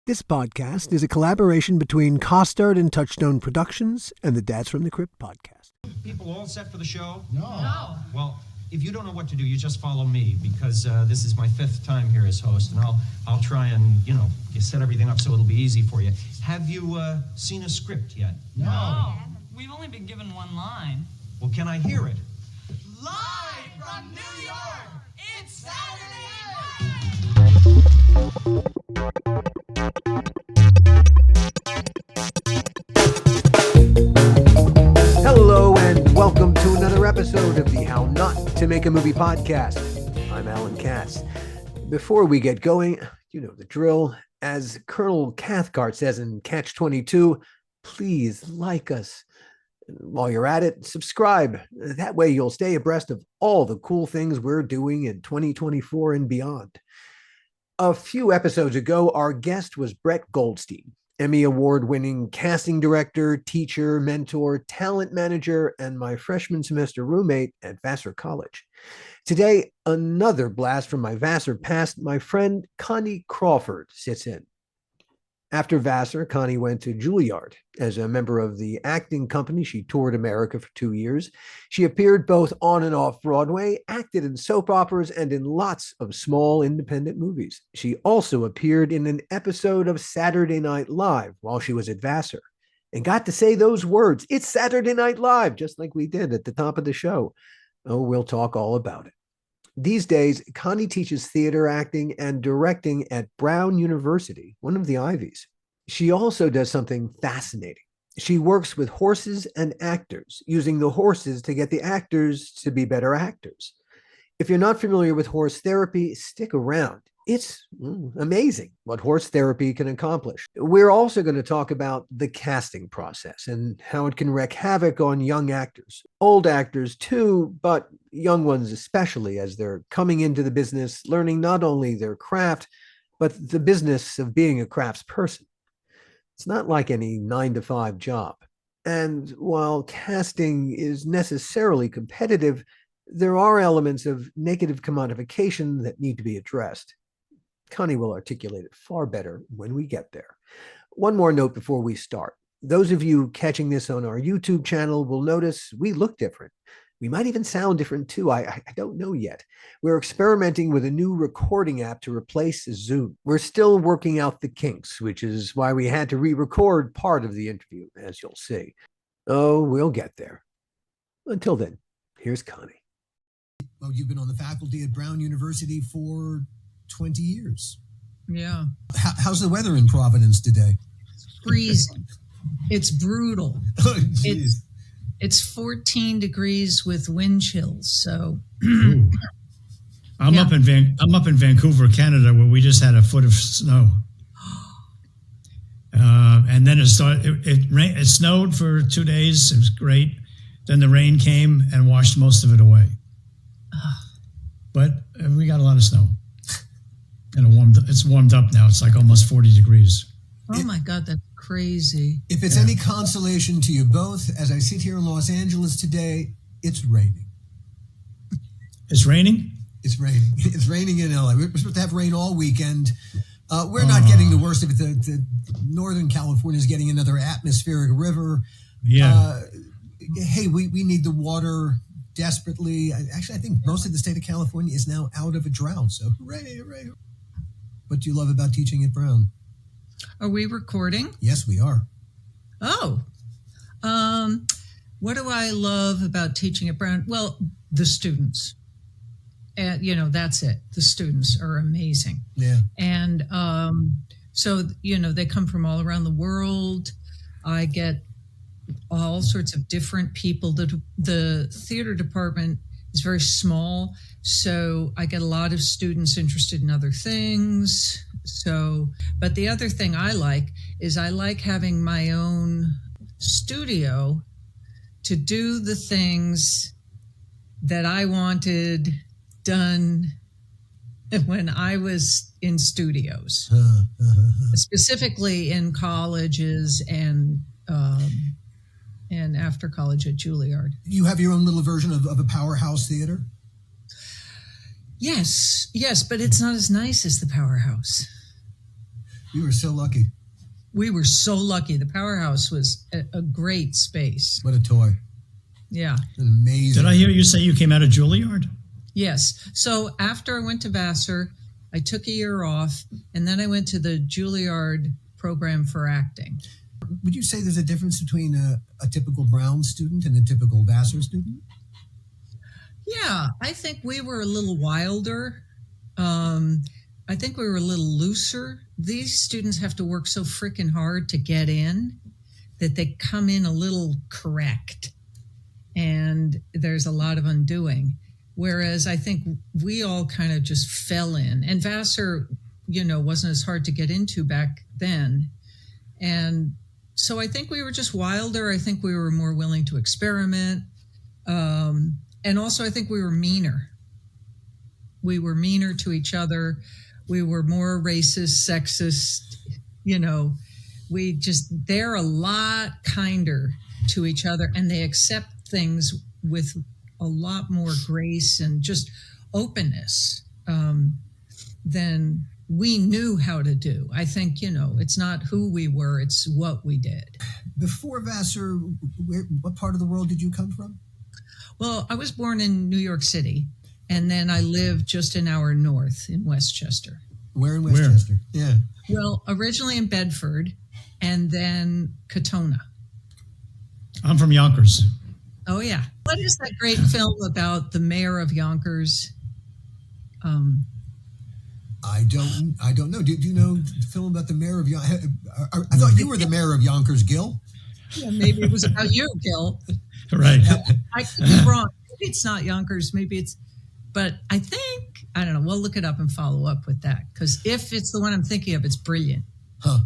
This podcast is a collaboration between Costard and Touchstone Productions and the Dads from the Crypt podcast. People all set for the show? No. Well, if you don't know what to do, you just follow me, because this is my 5th time here as host, and I'll try and, set everything up so it'll be easy for you. Have you seen a script yet? No. We've only been given one line. Well, can I hear it? Live from New York, it's Saturday night! Hello and welcome to another episode of the How Not to Make a Movie podcast. I'm Alan Katz. Before we get going, you know the drill. As Colonel Cathcart says in Catch-22, please like us. While you're at it, subscribe. That way you'll stay abreast of all the cool things we're doing in 2024 and beyond. A few episodes ago, our guest was BRETT GOLDSTEIN, Emmy Award-winning casting director, teacher, mentor, talent manager, and my freshman semester roommate at VASSAR College. Today, another blast from my VASSAR past. My friend Connie Crawford sits in. After VASSAR, Connie went to Juilliard. As a member of the acting company, she toured America for 2 years. She appeared both on and off Broadway, acted in soap operas, and in lots of small independent movies. She also appeared in an episode of Saturday Night Live while she was at VASSAR and got to say those words, "It's Saturday Night Live," just like we did at the top of the show. Oh, we'll talk all about it. These days, Connie teaches theater acting and directing at Brown University, one of the Ivies. She also does something fascinating. She works with horses and actors, using the horses to get the actors to be better actors. If you're not familiar with horse therapy, stick around. It's amazing what horse therapy can accomplish. We're also going to talk about the casting process and how it can wreak havoc on young actors. Old actors too, but young ones especially, as they're coming into the business, learning not only their craft, but the business of being a craftsperson. It's not like any 9-to-5 job. And while casting is necessarily competitive, there are elements of negative commodification that need to be addressed. Connie will articulate it far better when we get there. One more note before we start. Those of you catching this on our YouTube channel will notice we look different. We might even sound different too. I don't know yet. We're experimenting with a new recording app to replace Zoom. We're still working out the kinks, which is why we had to re-record part of the interview, as you'll see. Oh, we'll get there. Until then, here's Connie. Well, you've been on the faculty at Brown University for 20 years. Yeah. How's the weather in Providence today? Freezing. It's brutal. Oh, geez. It's 14 degrees with wind chills. So I'm up in Vancouver, Canada, where we just had a foot of snow. And then it snowed for 2 days. It was great. Then the rain came and washed most of it away. But we got a lot of snow. And it's warmed up now. It's like almost 40 degrees. Oh my God, that's crazy. If it's any consolation to you both, as I sit here in Los Angeles today, it's raining. It's raining? It's raining. It's raining in LA. We're supposed to have rain all weekend. We're not getting the worst of it. The Northern California is getting another atmospheric river. Yeah. Hey, we need the water desperately. Actually, I think most of the state of California is now out of a drought. So hooray, hooray. What do you love about teaching at Brown? Are we recording? Yes, we are. Oh. What do I love about teaching at Brown? Well, the students. And, that's it. The students are amazing. Yeah. And so, they come from all around the world. I get all sorts of different people. The theater department is very small, so I get a lot of students interested in other things. But the other thing I like is I like having my own studio to do the things that I wanted done when I was in studios, specifically in colleges and after college at Juilliard. You have your own little version of a powerhouse theater? Yes, but it's not as nice as the powerhouse. We were so lucky. We were so lucky. The Powerhouse was a great space. What a toy. Yeah. Amazing. Did I hear you say you came out of Juilliard? Yes. So after I went to Vassar, I took a year off, and then I went to the Juilliard program for acting. Would you say there's a difference between a typical Brown student and a typical Vassar student? Yeah, I think we were a little wilder. I think we were a little looser. These students have to work so freaking hard to get in that they come in a little correct. And there's a lot of undoing. Whereas I think we all kind of just fell in. And Vassar, wasn't as hard to get into back then. And so I think we were just wilder. I think we were more willing to experiment. And also I think we were meaner. We were meaner to each other. We were more racist, sexist, they're a lot kinder to each other, and they accept things with a lot more grace and just openness than we knew how to do. I think, it's not who we were, it's what we did. Before Vassar, what part of the world did you come from? Well, I was born in New York City, and then I lived just an hour north in Westchester. Where in Westchester? Yeah. Well, originally in Bedford, and then Katona. I'm from Yonkers. Oh, yeah. What is that great film about the mayor of Yonkers? I don't know. Do you know the film about the mayor of Yonkers? I thought you were the mayor of Yonkers, Gil. Yeah, maybe it was about you, Gil. Right. I could be wrong. Maybe it's not Yonkers. Maybe it's, but I don't know. We'll look it up and follow up with that. Because if it's the one I'm thinking of, it's brilliant. Huh.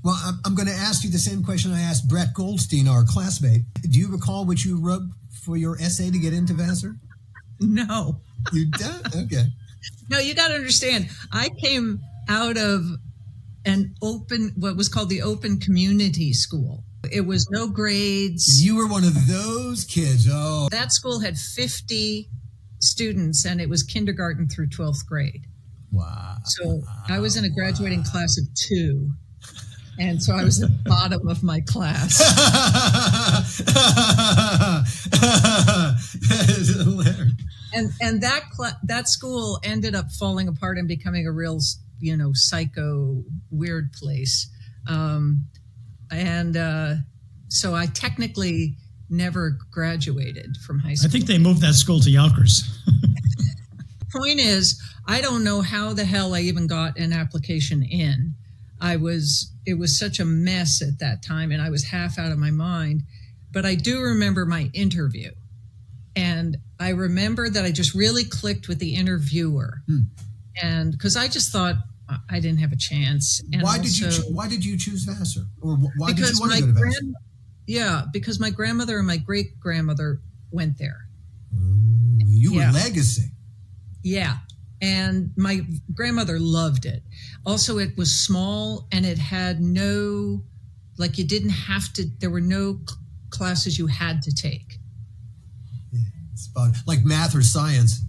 Well, I'm going to ask you the same question I asked Brett Goldstein, our classmate. Do you recall what you wrote for your essay to get into Vassar? No. You don't? Okay. No, you got to understand. I came out of what was called the open community school. It was no grades. You were one of those kids. Oh. That school had 50 students, and it was kindergarten through 12th grade. Wow. So I was in a graduating class of 2. And so I was the bottom of my class. That is hilarious. And that school ended up falling apart and becoming a real, psycho weird place. So I technically never graduated from high school. I think they moved that school to Yonkers. Point is, I don't know how the hell I even got an application in. It was such a mess at that time, and I was half out of my mind. But I do remember my interview. And I remember that I just really clicked with the interviewer. And because I just thought I didn't have a chance. And why did you choose Vassar? Or why did you want to go to Vassar? Yeah, because my grandmother and my great-grandmother went there. You were legacy. Yeah. And my grandmother loved it. Also, it was small, and it had no, you didn't have to, there were no classes you had to take. Yeah, it's fun. Like math or science.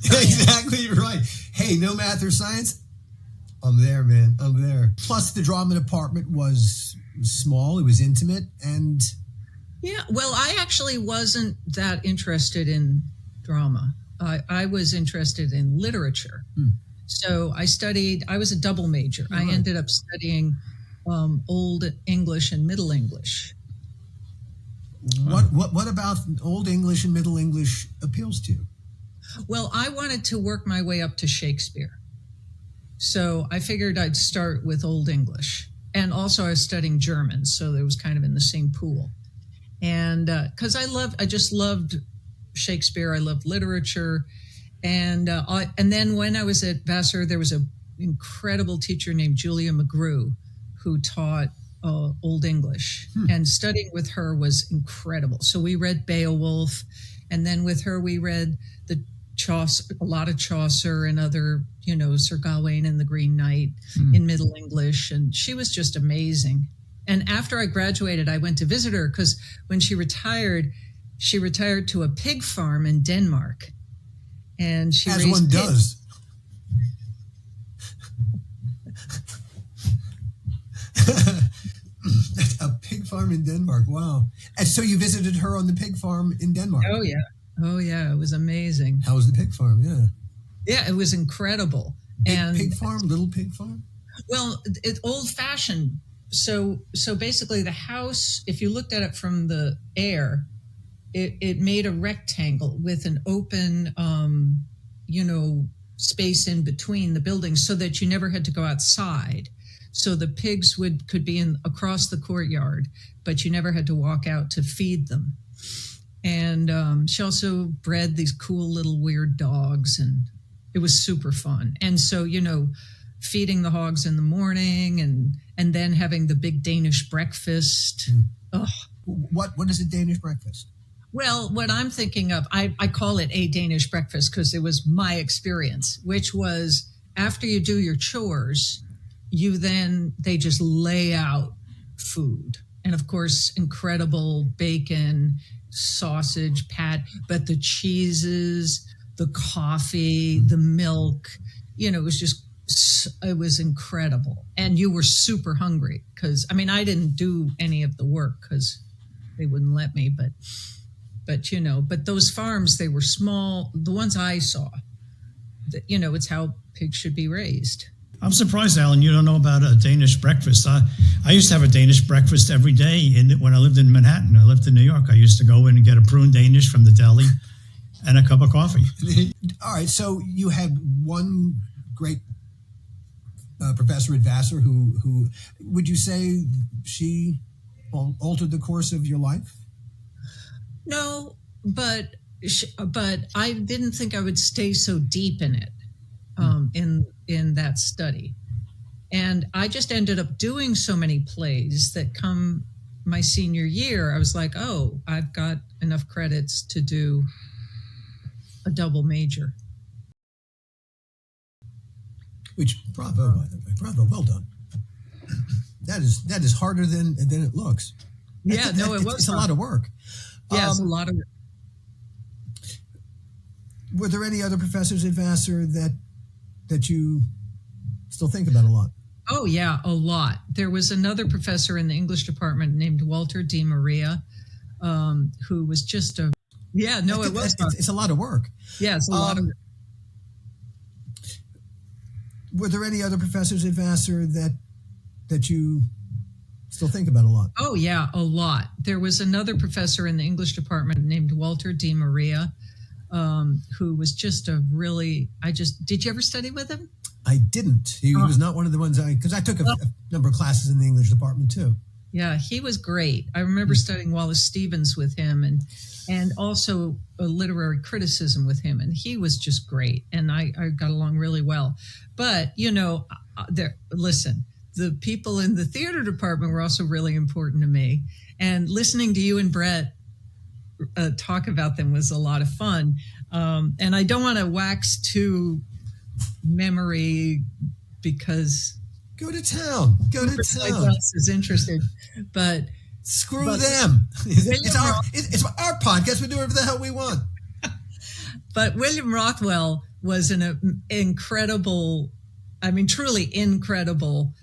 Exactly right. Hey, no math or science? I'm there, man. I'm there. Plus, the drama department was small. It was intimate. And yeah, well, I actually wasn't that interested in drama. I was interested in literature. So I was a double major. I ended up studying Old English and Middle English. What about Old English and Middle English appeals to you? Well, I wanted to work my way up to Shakespeare. So I figured I'd start with Old English. And also I was studying German, so it was kind of in the same pool. And because I just loved Shakespeare, I loved literature. And then when I was at Vassar, there was an incredible teacher named Julia McGrew who taught Old English. And studying with her was incredible. So we read Beowulf, and then with her we read a lot of Chaucer and other, Sir Gawain and the Green Knight in Middle English. And she was just amazing. And after I graduated, I went to visit her because when she retired to a pig farm in Denmark. And she as raised one pigs. does. Denmark. Wow. And so you visited her on the pig farm in Denmark. Oh yeah, it was amazing. How was the pig farm? Yeah, it was incredible. Pig farm, little pig farm. Well, it's old fashioned. So basically, the house, if you looked at it from the air, it made a rectangle with an open, space in between the buildings, so that you never had to go outside. So the pigs could be across the courtyard, but you never had to walk out to feed them. And she also bred these cool little weird dogs, and it was super fun. And so, feeding the hogs in the morning and then having the big Danish breakfast. Oh. What is a Danish breakfast? Well, what I'm thinking of, I call it a Danish breakfast because it was my experience, which was after you do your chores, they just lay out food. And of course, incredible bacon, sausage, but the cheeses, the coffee, the milk, it was incredible. And you were super hungry because, I didn't do any of the work because they wouldn't let me, but those farms, they were small. The ones I saw, it's how pigs should be raised. I'm surprised, Alan, you don't know about a Danish breakfast. I used to have a Danish breakfast every day when I lived in Manhattan. I lived in New York. I used to go in and get a prune Danish from the deli and a cup of coffee. All right, so you had one great professor at Vassar who would you say she altered the course of your life? No, but I didn't think I would stay so deep in it, in that study. And I just ended up doing so many plays that come my senior year, I was like, oh, I've got enough credits to do a double major. Which, bravo, well done. That is harder than it looks. Yeah, it was. It's a lot of work. Yeah, it's a lot of work. Were there any other professors at Vassar that you still think about a lot? Oh, yeah, a lot. There was another professor in the English department named Walter Di Maria, who was just a... Yeah, no, it was. It's a lot of work. Yeah, it's a lot of work. Were there any other professors at Vassar that you still think about a lot? Oh, yeah, a lot. There was another professor in the English department named Walter Di Maria, who was just a really... Did you ever study with him? I didn't. He was not one of the ones because I took a number of classes in the English department too. Yeah, he was great. I remember studying Wallace Stevens with him and also a literary criticism with him. And he was just great. And I got along really well. But, listen, the people in the theater department were also really important to me. And listening to you and Brett talk about them was a lot of fun. And I don't want to wax too memory because go to town. Else is interested, but screw them. It's our podcast. We do whatever the hell we want. But William Rothwell was an incredible, truly incredible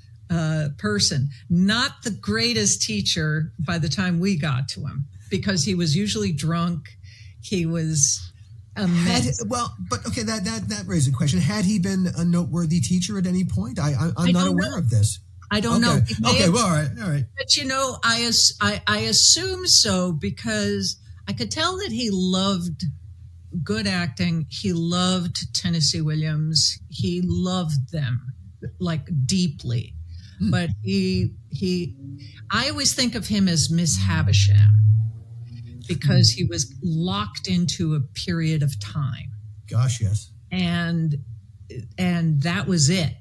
person. Not the greatest teacher by the time we got to him because he was usually drunk. He was a mess. That raises a question. Had he been a noteworthy teacher at any point? I'm not aware of this. I don't know. Okay. Well, all right. But I assume so because I could tell that he loved good acting. He loved Tennessee Williams. He loved them like deeply. But I always think of him as Miss Havisham because he was locked into a period of time. Gosh, yes. And that was it.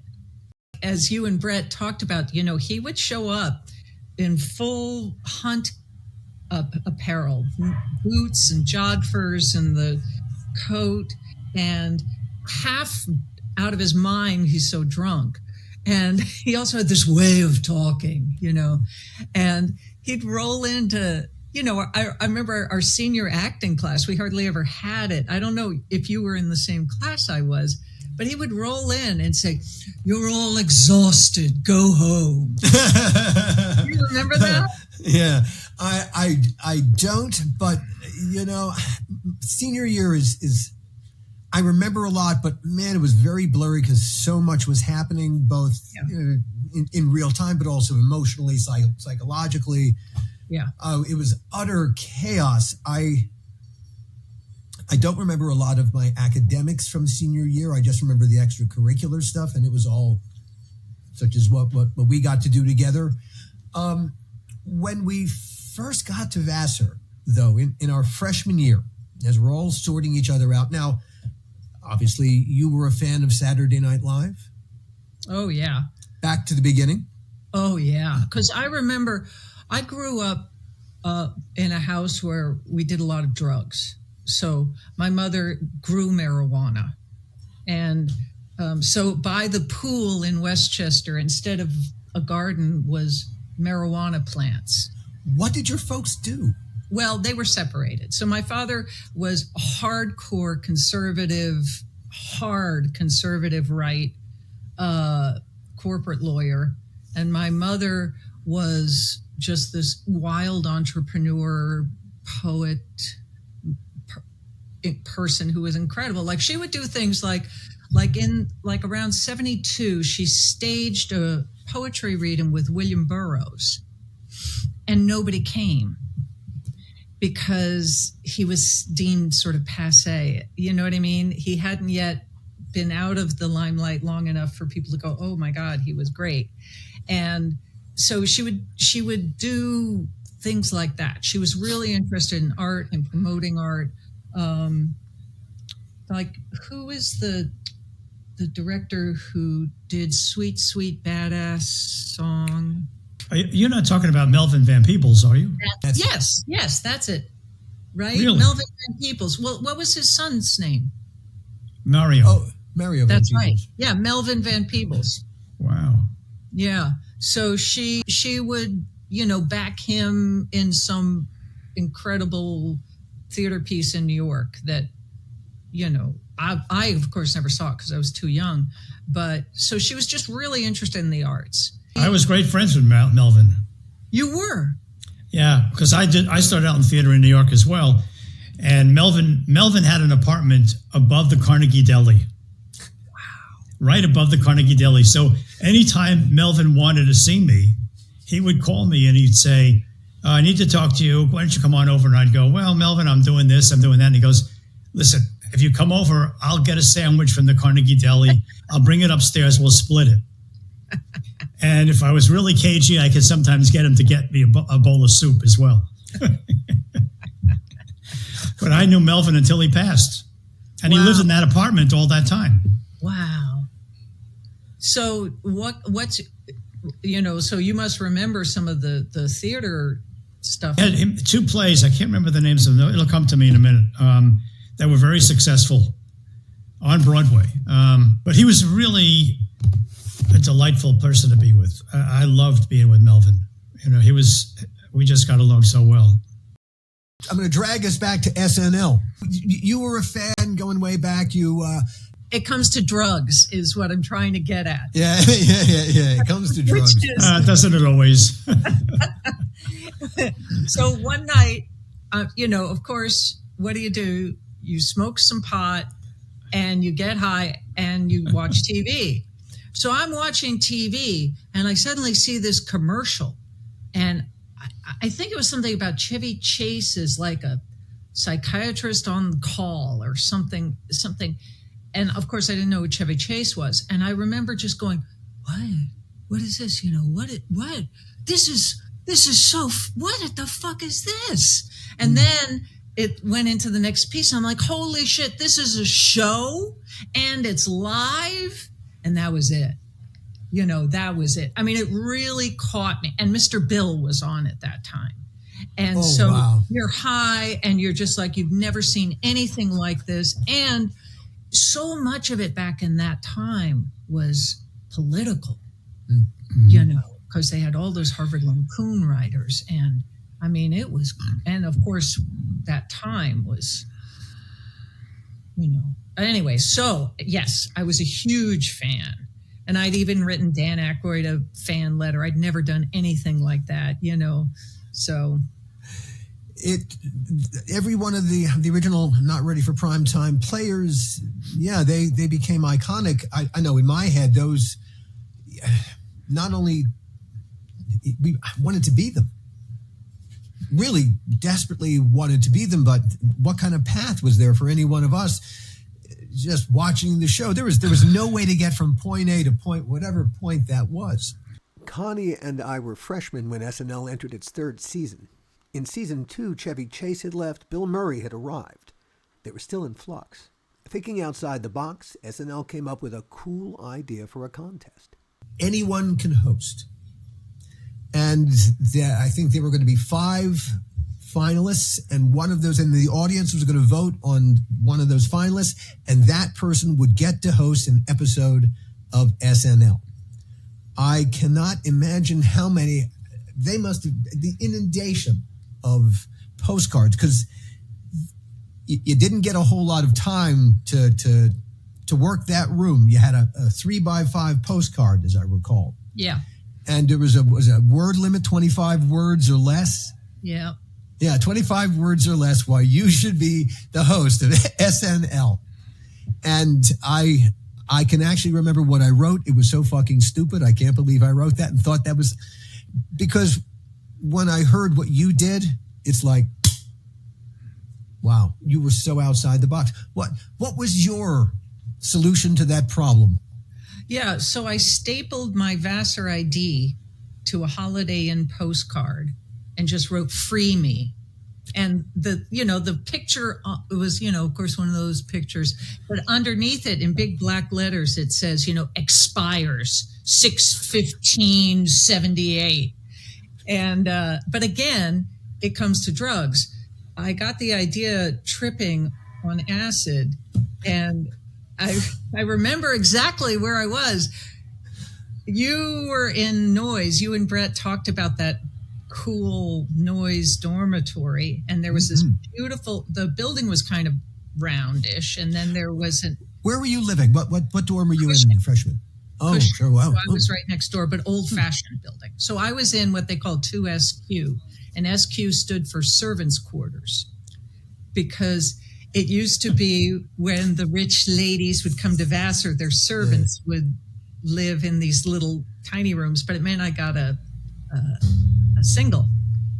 As you and Brett talked about, he would show up in full hunt apparel, boots and jodhpurs and the coat, and half out of his mind, he's so drunk. And he also had this way of talking, and he'd roll into, I remember our senior acting class, we hardly ever had it. I don't know if you were in the same class I was, but he would roll in and say, "You're all exhausted. Go home." You remember that? Yeah, I don't, but senior year is I remember a lot, but man, it was very blurry because so much was happening, both in real time, but also emotionally, psychologically. Yeah. It was utter chaos. I don't remember a lot of my academics from senior year. I just remember the extracurricular stuff, and it was all such as what we got to do together. When we first got to Vassar, though, in our freshman year, as we're all sorting each other out. Now, obviously, you were a fan of Saturday Night Live. Oh, yeah. Back to the beginning. Oh, yeah. Because I remember I grew up in a house where we did a lot of drugs. So my mother grew marijuana. And so by the pool in Westchester, instead of a garden, was marijuana plants. What did your folks do? Well, they were separated. So my father was a hardcore conservative right corporate lawyer. And my mother was just this wild entrepreneur, poet, person who was incredible. Like she would do things like around 72, she staged a poetry reading with William Burroughs, and nobody came because he was deemed sort of passé. You know what I mean? He hadn't yet been out of the limelight long enough for people to go, oh my God, he was great. And so she would do things like that. She was really interested in art and promoting art. Like who is the director who did Sweet Sweet Badass Song? You're not talking about Melvin Van Peebles, are you? Yes, that's it. Right? Really? Melvin Van Peebles. Well, what was his son's name? Mario. Oh, Mario. That's Van right. Peebles. Yeah, Melvin Van Peebles. Wow. Yeah. So she would, back him in some incredible theater piece in New York that, I of course never saw it because I was too young. But so she was just really interested in the arts. I was great friends with Melvin. You were? Yeah, because I started out in theater in New York as well. And Melvin had an apartment above the Carnegie Deli. Wow. Right above the Carnegie Deli. So anytime Melvin wanted to see me, he would call me and he'd say, I need to talk to you. Why don't you come on over? And I'd go, well, Melvin, I'm doing this, I'm doing that. And he goes, listen, if you come over, I'll get a sandwich from the Carnegie Deli. I'll bring it upstairs. We'll split it. And if I was really cagey, I could sometimes get him to get me a bowl of soup as well. But I knew Melvin until he passed. And he lived in that apartment all that time. Wow. So what's, so you must remember some of the theater stuff. He had 2 plays. I can't remember the names of them. It'll come to me in a minute. That were very successful on Broadway. But he was really a delightful person to be with. I loved being with Melvin. We just got along so well. I'm going to drag us back to SNL. You were a fan going way back. It comes to drugs is what I'm trying to get at. Yeah. It comes to drugs. Doesn't it always? So one night, of course, what do? You smoke some pot and you get high and you watch TV. So I'm watching TV and I suddenly see this commercial, and I think it was something about Chevy Chase is like a psychiatrist on call or something. And of course I didn't know what Chevy Chase was. And I remember just going, what is this? What? This is so, what the fuck is this? And then it went into the next piece. I'm like, holy shit, this is a show and it's live. And that was it. That was it. I mean, it really caught me. And Mr. Bill was on at that time. And wow. You're high and you're just like, you've never seen anything like this. And so much of it back in that time was political, because they had all those Harvard Lampoon writers. And I mean, it was, and of course, that time was, Anyway, so yes, I was a huge fan. And I'd even written Dan Aykroyd a fan letter. I'd never done anything like that, So every one of the original Not Ready for Prime Time players, yeah, they became iconic. I know in my head, those, not only we wanted to be them, really desperately wanted to be them, but what kind of path was there for any one of us just watching the show? There was no way to get from point A to whatever point that was. Connie and I were freshmen when SNL entered its third season. In season 2, Chevy Chase had left, Bill Murray had arrived. They were still in flux. Thinking outside the box, SNL came up with a cool idea for a contest. Anyone can host. And I think there were going to be 5 finalists, and one of those in the audience was going to vote on one of those finalists, and that person would get to host an episode of SNL. I cannot imagine how many, they must have, the inundation of postcards, because you didn't get a whole lot of time to work that room. You had a 3x5 postcard, as I recall. yeah. And there was a word limit, 25 words or less. Yeah. Yeah, 25 words or less, why you should be the host of SNL. And I can actually remember what I wrote. It was so fucking stupid. I can't believe I wrote that and thought that was, because when I heard what you did, it's like, wow, you were so outside the box. What was your solution to that problem? Yeah, so I stapled my VASSAR ID to a Holiday Inn postcard and just wrote "Free Me," and the picture was, of course, one of those pictures, but underneath it in big black letters it says, expires 6/15/78, and but again, it comes to drugs. I got the idea tripping on acid, and I remember exactly where I was. You were in Noise. You and Brett talked about that cool Noise dormitory, and there was this beautiful, the building was kind of roundish, and then there wasn't. Where were you living? What dorm were you in, freshman? Oh, Cushman. sure, wow. So I was right next door, but old-fashioned building. So I was in what they call 2SQ, and SQ stood for servants' quarters, because it used to be when the rich ladies would come to Vassar, their servants would live in these little tiny rooms, but it meant I got a single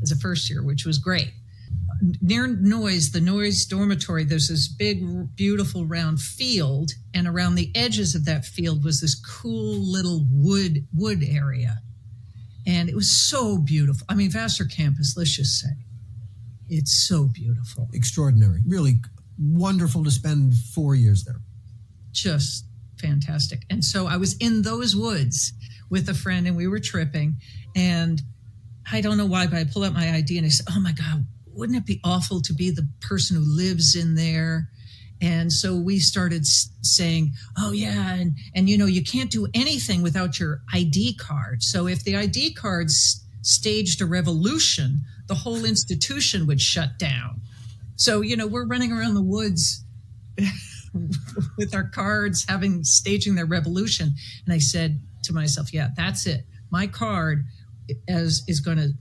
as a first year, which was great. Near Noise, the Noise dormitory, there's this big, beautiful round field, and around the edges of that field was this cool little wood area. And it was so beautiful. I mean, Vassar campus, let's just say, it's so beautiful. Extraordinary. Really wonderful to spend 4 years there. Just fantastic. And so I was in those woods with a friend, and we were tripping, and I don't know why, but I pulled out my ID and I said, oh my God, wouldn't it be awful to be the person who lives in there? And so we started saying, oh yeah, and you can't do anything without your ID card. So if the ID cards staged a revolution, the whole institution would shut down. So, we're running around the woods with our cards, staging their revolution. And I said to myself, yeah, that's it. My card is going to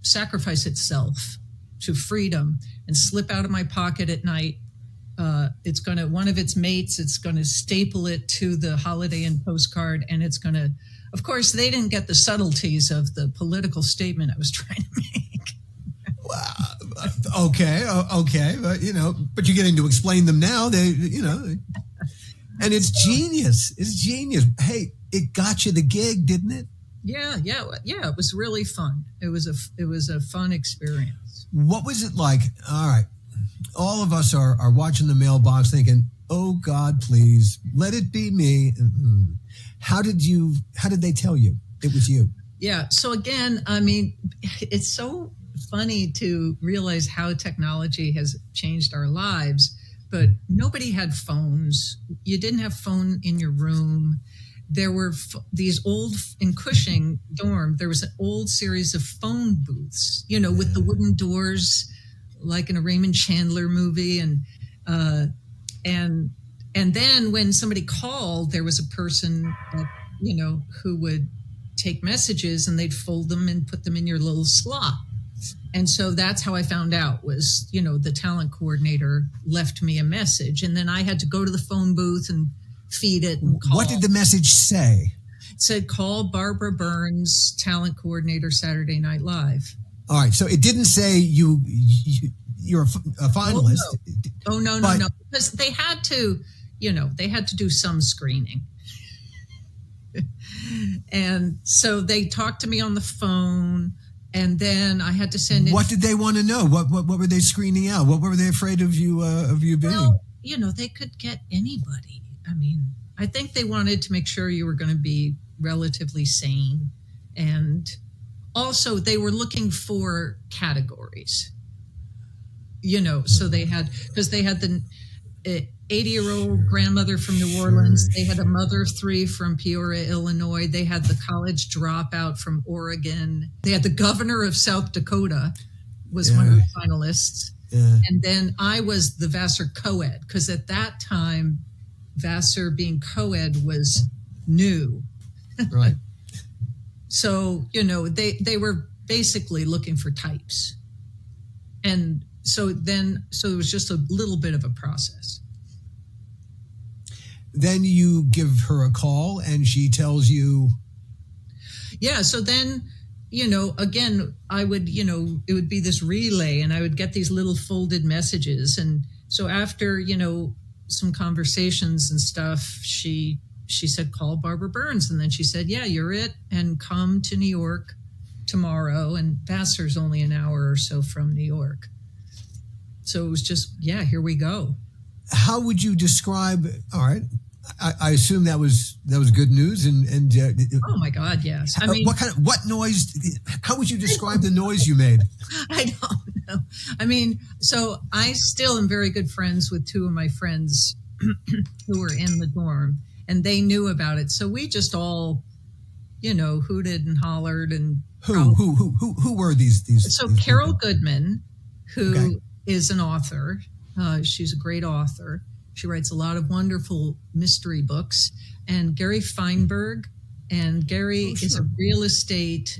sacrifice itself to freedom and slip out of my pocket at night. It's going to, one of its mates, it's going to staple it to the Holiday Inn postcard. And it's going to, of course, they didn't get the subtleties of the political statement I was trying to make. Okay, but but you're getting to explain them now. And it's genius. It's genius. Hey, it got you the gig, didn't it? Yeah. It was really fun. It was a fun experience. What was it like? All right, all of us are watching the mailbox, thinking, "Oh God, please let it be me." How did they tell you it was you? Yeah. So again, I mean, it's so funny to realize how technology has changed our lives, but nobody had phones. You didn't have phone in your room. There were these old, in Cushing dorm, there was an old series of phone booths, with the wooden doors, like in a Raymond Chandler movie. And then when somebody called, there was a person, who would take messages, and they'd fold them and put them in your little slot. And so that's how I found out was, the talent coordinator left me a message, and then I had to go to the phone booth and feed it and call. What did the message say? It said, call Barbara Burns, talent coordinator, Saturday Night Live. All right. So it didn't say you're a finalist. Oh, no. Because they had to, they had to do some screening. And so they talked to me on the phone, and then I had to send in. What did they want to know? What were they screening out? What were they afraid of you being? Well, they could get anybody. I mean, I think they wanted to make sure you were going to be relatively sane. And also they were looking for categories, so they had the 80-year-old grandmother from New Orleans. They had a mother of 3 from Peoria, Illinois. They had the college dropout from Oregon. They had the governor of South Dakota was one of the finalists. Yeah. And then I was the Vassar co-ed, because at that time, Vassar being co-ed was new. Right. So, they were basically looking for types. And so it was just a little bit of a process. Then you give her a call and she tells you. Yeah. So then, again, I would, it would be this relay, and I would get these little folded messages. And so after, some conversations and stuff, she said, call Barbara Burns. And then she said, yeah, you're it. And come to New York tomorrow. And Vassar's only an hour or so from New York. So it was just, yeah, here we go. How would you describe? All right, I assume that was good news. And oh my God, yes. I mean, what noise? How would you describe the noise you made? I don't know. I mean, so I still am very good friends with 2 of my friends who were in the dorm, and they knew about it. So we just all, hooted and hollered. And who were these? So these Carol people? Goodman, who is an author. She's a great author. She writes a lot of wonderful mystery books. And Gary Feinberg. And Gary is a real estate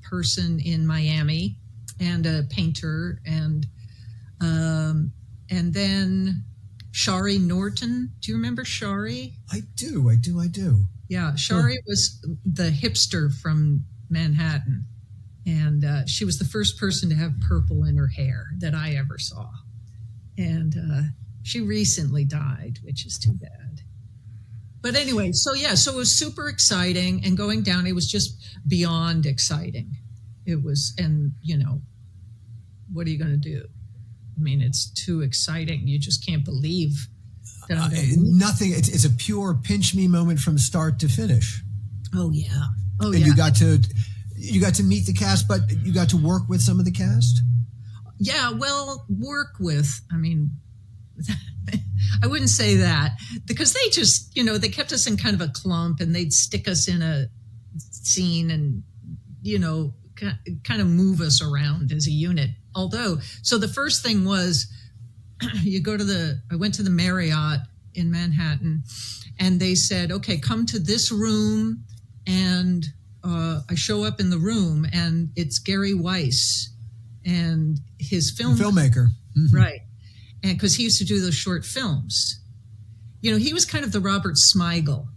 person in Miami, and a painter. And then Shari Norton. Do you remember Shari? I do. Yeah, Shari was the hipster from Manhattan. And she was the first person to have purple in her hair that I ever saw. And she recently died, which is too bad. But anyway, so it was super exciting. And going down, it was just beyond exciting. It was, and, what are you going to do? I mean, it's too exciting. You just can't believe that I'm nothing. It's a pure pinch me moment from start to finish. Oh, yeah. Oh, and yeah. You got to meet the cast, but you got to work with some of the cast? Yeah, well, work with, I mean, I wouldn't say that, because they just, they kept us in kind of a clump, and they'd stick us in a scene and, kind of move us around as a unit. Although, so the first thing was I went to the Marriott in Manhattan, and they said, okay, come to this room. And I show up in the room, and it's Gary Weiss and his filmmaker. Mm-hmm. Right. And because he used to do those short films, he was kind of the Robert Smigel,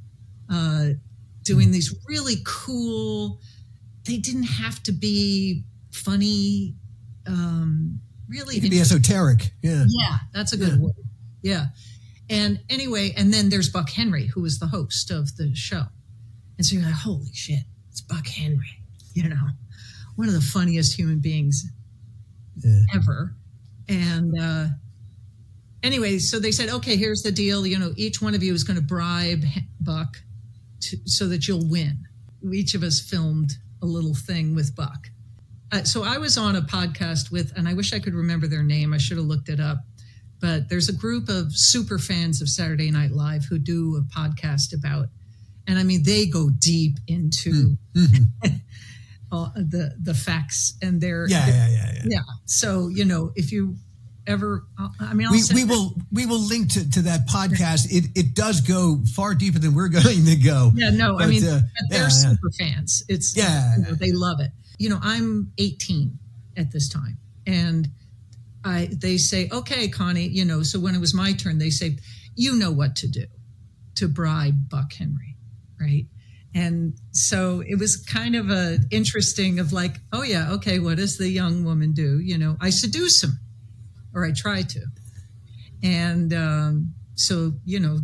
doing these really cool, they didn't have to be funny, really. It could be esoteric. Yeah. Yeah. That's a good word. Yeah. And anyway, and then there's Buck Henry, who was the host of the show. And so you're like, holy shit, it's Buck Henry, one of the funniest human beings ever. And anyway, so they said, okay, here's the deal. Each one of you is going to bribe Buck so that you'll win. Each of us filmed a little thing with Buck. So I was on a podcast with, and I wish I could remember their name. I should have looked it up. But there's a group of super fans of Saturday Night Live who do a podcast about, and I mean, they go deep into the facts, and yeah. So if you ever, I mean, we will link to that podcast. It does go far deeper than we're going to go. Yeah, no, but, I mean, they're super fans. It's they love it. I'm 18, at this time. And they say, okay, Connie, so when it was my turn, they say, you know what to do to bribe Buck Henry, right? And so it was kind of interesting of like, oh yeah, okay, what does the young woman do? I seduce him, or I try to. And so,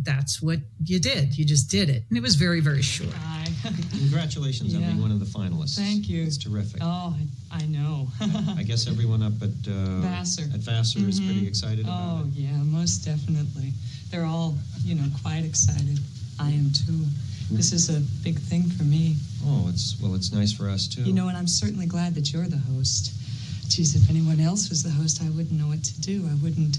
that's what you did. You just did it. And it was very, very short. Hi. Congratulations on being one of the finalists. Thank you. It's terrific. Oh, I know. I guess everyone up at Vassar. Is pretty excited about it. Oh, yeah, most definitely. They're all, quite excited. I am too. This is a big thing for me. Oh, it's nice for us too. And I'm certainly glad that you're the host. Geez, if anyone else was the host, I wouldn't know what to do. I wouldn't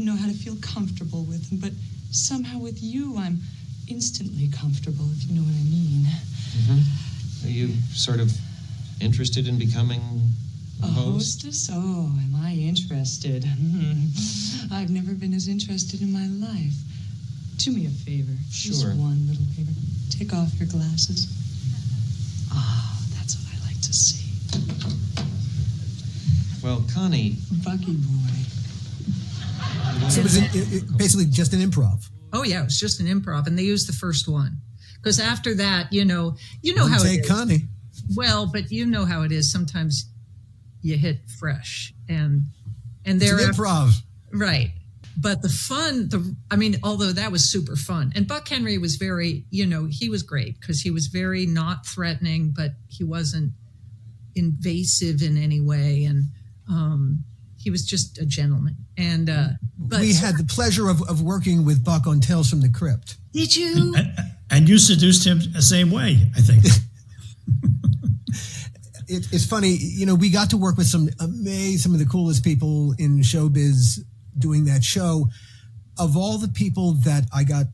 know how to feel comfortable with him, but somehow with you, I'm instantly comfortable, if you know what I mean. Mm-hmm. Are you sort of interested in becoming a host? Hostess? Oh, am I interested? I've never been as interested in my life. Do me a favor. Sure. Just one little favor. Take off your glasses. Oh, that's what I like to see. Well, Connie. Bucky boy. So it was basically just an improv. Oh yeah, it was just an improv, and they used the first one because after that, you know how it is. Connie. Well, but you know how it is. Sometimes you hit fresh, and It's they're an improv. right. But the fun, although that was super fun, and Buck Henry was very, he was great because he was very not threatening, but he wasn't invasive in any way, and he was just a gentleman. And but We had the pleasure of working with Buck on Tales from the Crypt. did you? And you seduced him the same way, I think. It's funny, we got to work with some of the coolest people in showbiz doing that show. Of all the people that I got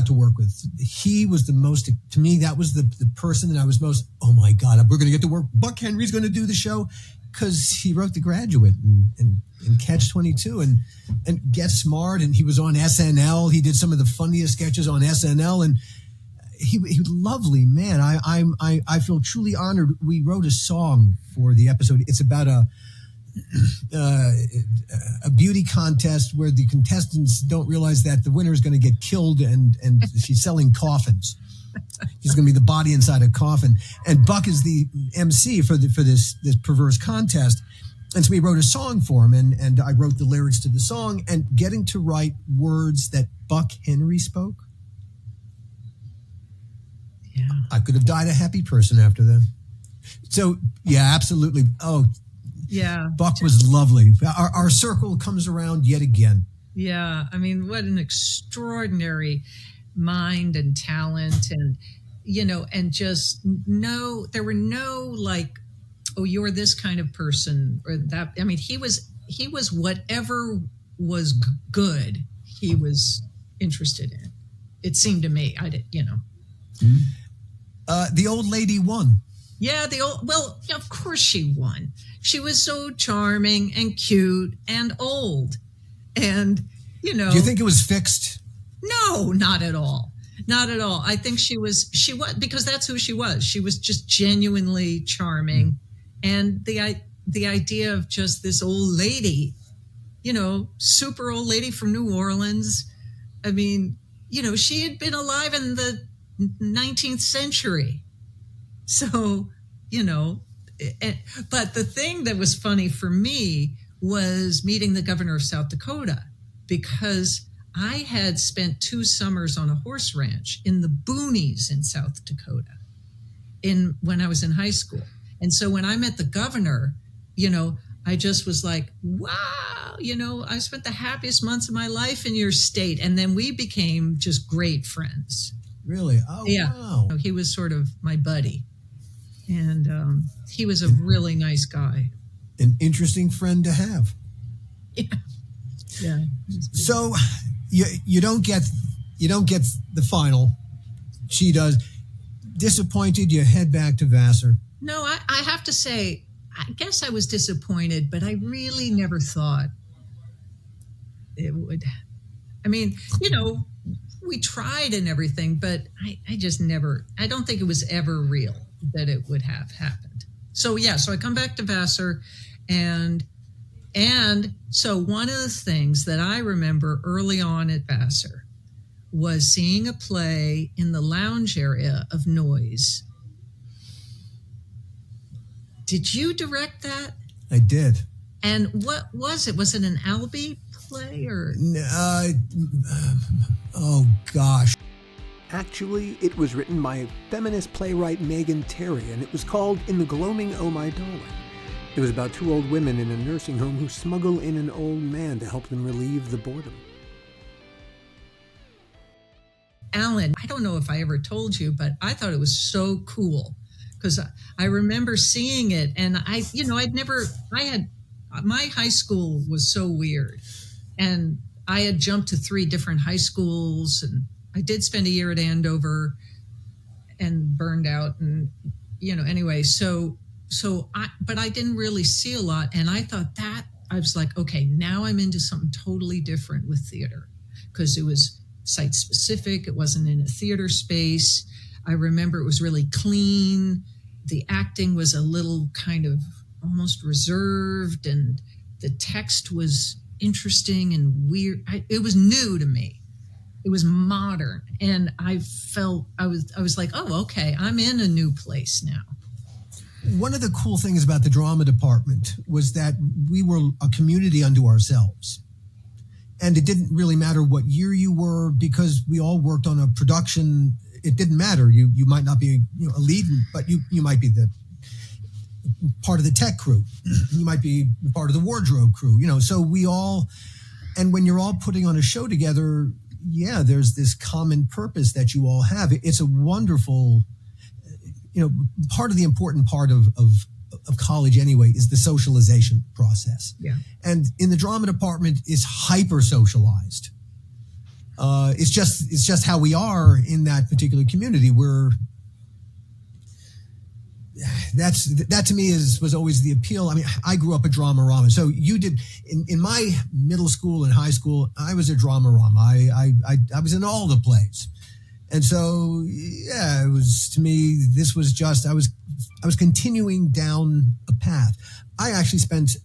to work with, he was the most, to me, that was the person that I was most, oh my God, we're going to get to work. Buck Henry's going to do the show because he wrote The Graduate and Catch-22 and Get Smart, and he was on SNL. He did some of the funniest sketches on SNL, and he was a lovely man. I feel truly honored. We wrote a song for the episode. It's about a beauty contest where the contestants don't realize that the winner is going to get killed, and she's selling coffins. She's going to be the body inside a coffin, and Buck is the MC for this perverse contest. And so we wrote a song for him, and I wrote the lyrics to the song, and getting to write words that Buck Henry spoke. Yeah. I could have died a happy person after that. So yeah, absolutely. Oh, Yeah. Buck was lovely. Our circle comes around yet again. Yeah. What an extraordinary mind and talent, and, and just there were no like, oh, you're this kind of person or that. He was whatever was good, he was interested in. It seemed to me, The old lady won. Yeah, of course she won. She was so charming and cute and old. And, Do you think it was fixed? No, not at all. Not at all. I think she was, because that's who she was. She was just genuinely charming. And the idea of just this old lady, super old lady from New Orleans. She had been alive in the 19th century. So, but the thing that was funny for me was meeting the governor of South Dakota, because I had spent 2 summers on a horse ranch in the boonies in South Dakota when I was in high school. And so when I met the governor, I just was like, wow, I spent the happiest months of my life in your state. And then we became just great friends. Really? Oh, yeah. Wow. He was sort of my buddy. And he was a really nice guy. An interesting friend to have. Yeah. So you don't get the final. She does. Disappointed, you head back to Vassar. No, I have to say, I guess I was disappointed, but I really never thought it would. We tried and everything, but I just never, I don't think it was ever real that it would have happened. So I come back to Vassar, and so one of the things that I remember early on at Vassar was seeing a play in the lounge area of Noise. Did you direct that? I did. And what was it? Was it an Albee play or? Oh gosh. Actually, it was written by feminist playwright Megan Terry, and it was called In the Gloaming, Oh My Darling. It was about two old women in a nursing home who smuggle in an old man to help them relieve the boredom. Alan, I don't know if I ever told you, but I thought it was so cool because I remember seeing it, and my high school was so weird, and I had jumped to 3 different high schools, and I did spend a year at Andover and burned out, and anyway, but I didn't really see a lot, and I thought that I was like, okay, now I'm into something totally different with theater because it was site specific. It wasn't in a theater space. I remember it was really clean. The acting was a little kind of almost reserved, and the text was interesting and weird. It was new to me. It was modern, and I felt I was like, oh, okay, I'm in a new place now. One of the cool things about the drama department was that we were a community unto ourselves. And it didn't really matter what year you were because we all worked on a production. It didn't matter. You might not be a lead, but you might be the part of the tech crew. You might be part of the wardrobe crew. So we all, and when you're all putting on a show together, there's this common purpose that you all have. It's a wonderful, part of the important part of college anyway is the socialization process. Yeah. And in the drama department, it's hyper socialized. It's just how we are in that particular community. That to me was always the appeal. I mean, I grew up a drama-rama. So you did in my middle school and high school, I was a drama-rama. I was in all the plays. And so, it was, to me, this was just, I was continuing down a path. I actually spent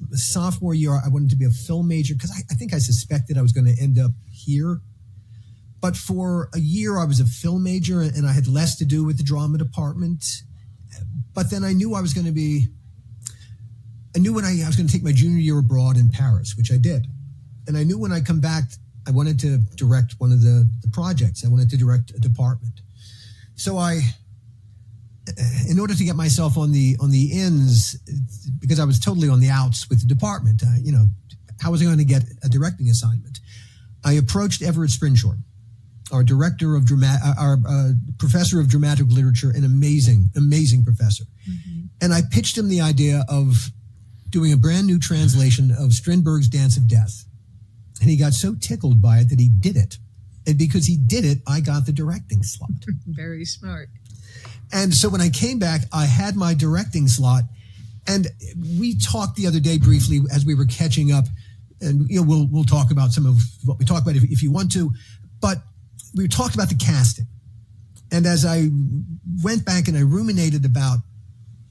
the sophomore year, I wanted to be a film major because I think I suspected I was going to end up here. But for a year, I was a film major and I had less to do with the drama department. But then I knew I was going to take my junior year abroad in Paris, which I did. And I knew when I come back, I wanted to direct one of the projects. I wanted to direct a department. So in order to get myself on the ins, because I was totally on the outs with the department, how was I going to get a directing assignment? I approached Everett Sprinshaw, our professor of dramatic literature, an amazing professor. Mm-hmm. And I pitched him the idea of doing a brand new translation of Strindberg's Dance of Death. And he got so tickled by it that he did it. And because he did it, I got the directing slot. Very smart. And so when I came back, I had my directing slot. And we talked the other day briefly as we were catching up. And we'll talk about some of what we talked about if you want to. But we talked about the casting. And as I went back and I ruminated about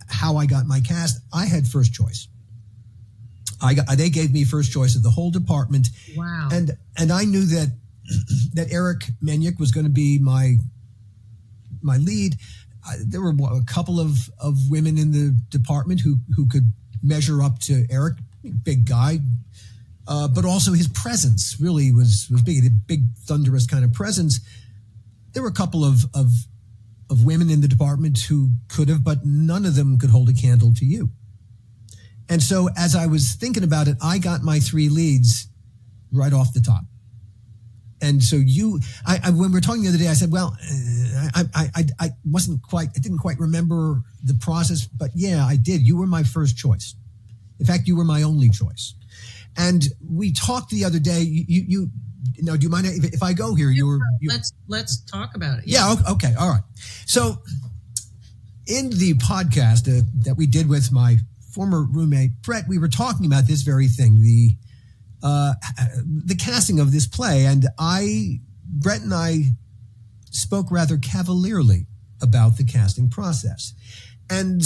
how I got my cast, I had first choice. They gave me first choice of the whole department. Wow. And I knew that Eric Menyuk was going to be my lead. There were a couple of women in the department who could measure up to Eric, big guy. But also his presence really was big. He had a big, thunderous kind of presence. There were a couple of women in the department who could have, but none of them could hold a candle to you. And so as I was thinking about it, I got my 3 leads right off the top. And so when we were talking the other day, I said, well, I didn't quite remember the process, but yeah, I did. You were my first choice. In fact, you were my only choice. And we talked the other day, do you mind if I go here? Let's talk about it. Yeah. Okay. All right. So in the podcast that we did with my former roommate, Brett, we were talking about this very thing, the casting of this play. And Brett and I spoke rather cavalierly about the casting process. And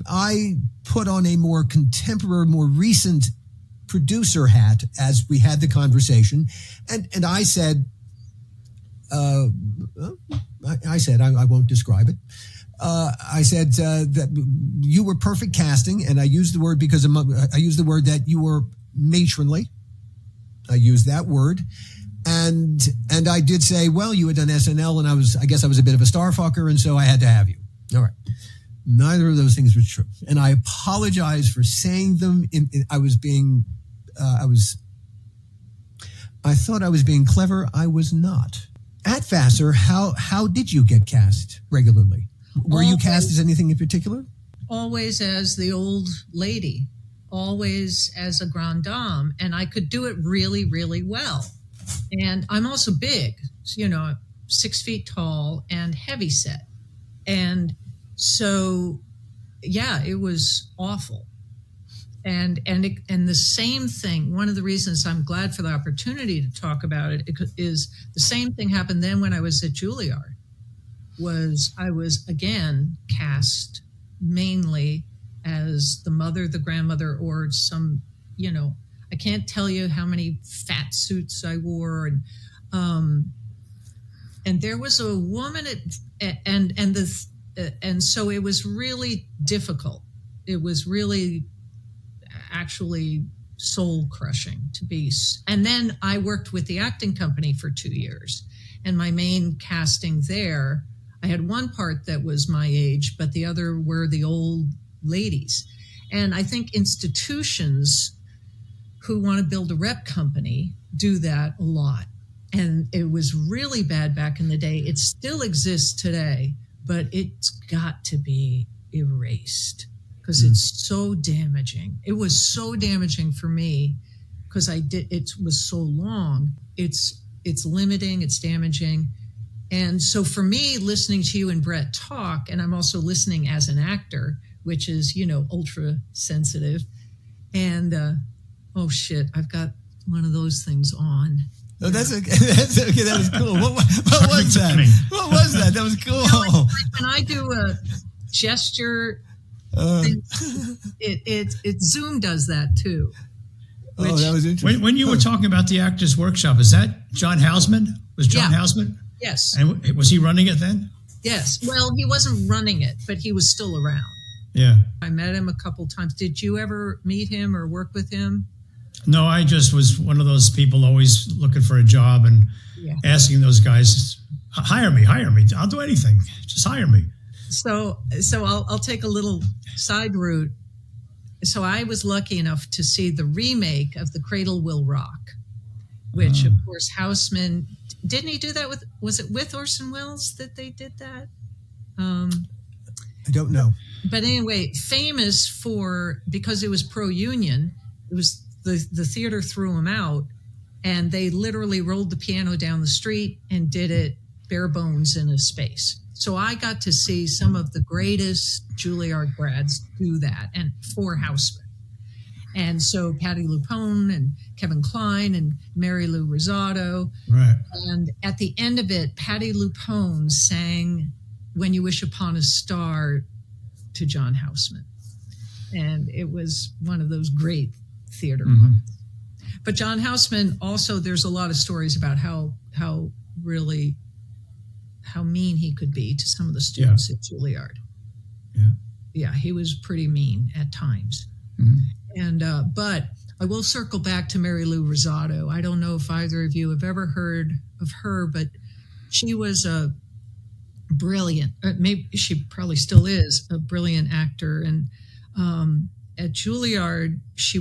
I put on a more contemporary, more recent producer hat as we had the conversation. And I said, I won't describe it. I said that you were perfect casting, and I used the word because I used the word that you were matronly. I used that word. And I did say, well, you had done SNL, and I guess I was a bit of a star fucker, and so I had to have you. All right. Neither of those things was true. And I apologize for saying them. I thought I was being clever. I was not. At Vassar, how did you get cast regularly? Were you cast as anything in particular? Always as the old lady, always as a grande dame. And I could do it really, really well. And I'm also big, 6 feet tall and heavy set. And so, yeah, it was awful. And the same thing, one of the reasons I'm glad for the opportunity to talk about it is the same thing happened then when I was at Juilliard. I was again cast mainly as the mother, the grandmother, or some, I can't tell you how many fat suits I wore. And there was a woman and so it was really difficult. It was really actually soul crushing to be. And then I worked with the acting company for 2 years, and my main casting there, I had one part that was my age, but the other were the old ladies. And I think institutions who want to build a rep company do that a lot. And it was really bad back in the day. It still exists today, but it's got to be erased because it's so damaging. It was so damaging for me because it was so long. It's limiting, it's damaging. And so for me, listening to you and Brett talk, and I'm also listening as an actor, which is, ultra sensitive. And, oh shit, I've got one of those things on. Oh, that's okay. That's okay. That was cool. What was that? What was that? That was cool. When I do a gesture, it Zoom does that too. That was interesting. When you were talking about the Actors Workshop, is that John Houseman? Was John Houseman? Yes. And was he running it then? Yes. Well, he wasn't running it, but he was still around. Yeah. I met him a couple times. Did you ever meet him or work with him? No, I just was one of those people always looking for a job and asking those guys, hire me. I'll do anything. Just hire me. So I'll take a little side route. So I was lucky enough to see the remake of The Cradle Will Rock, which of course Houseman, didn't he do that was it with Orson Welles that they did that? I don't know. But anyway, famous because it was pro-union, it was the theater threw him out, and they literally rolled the piano down the street and did it bare bones in a space. So I got to see some of the greatest Juilliard grads do that, and for Houseman. And so Patti LuPone and Kevin Kline and Mary Lou Rosado. Right. And at the end of it, Patti LuPone sang When You Wish Upon a Star to John Houseman. And it was one of those great theater moments. But John Houseman also, there's a lot of stories about how mean he could be to some of the students at Juilliard. Yeah, he was pretty mean at times. And but I will circle back to Mary Lou Rosado. I don't know if either of you have ever heard of her, but she was a brilliant, maybe she probably still is a brilliant actor. And at Juilliard, she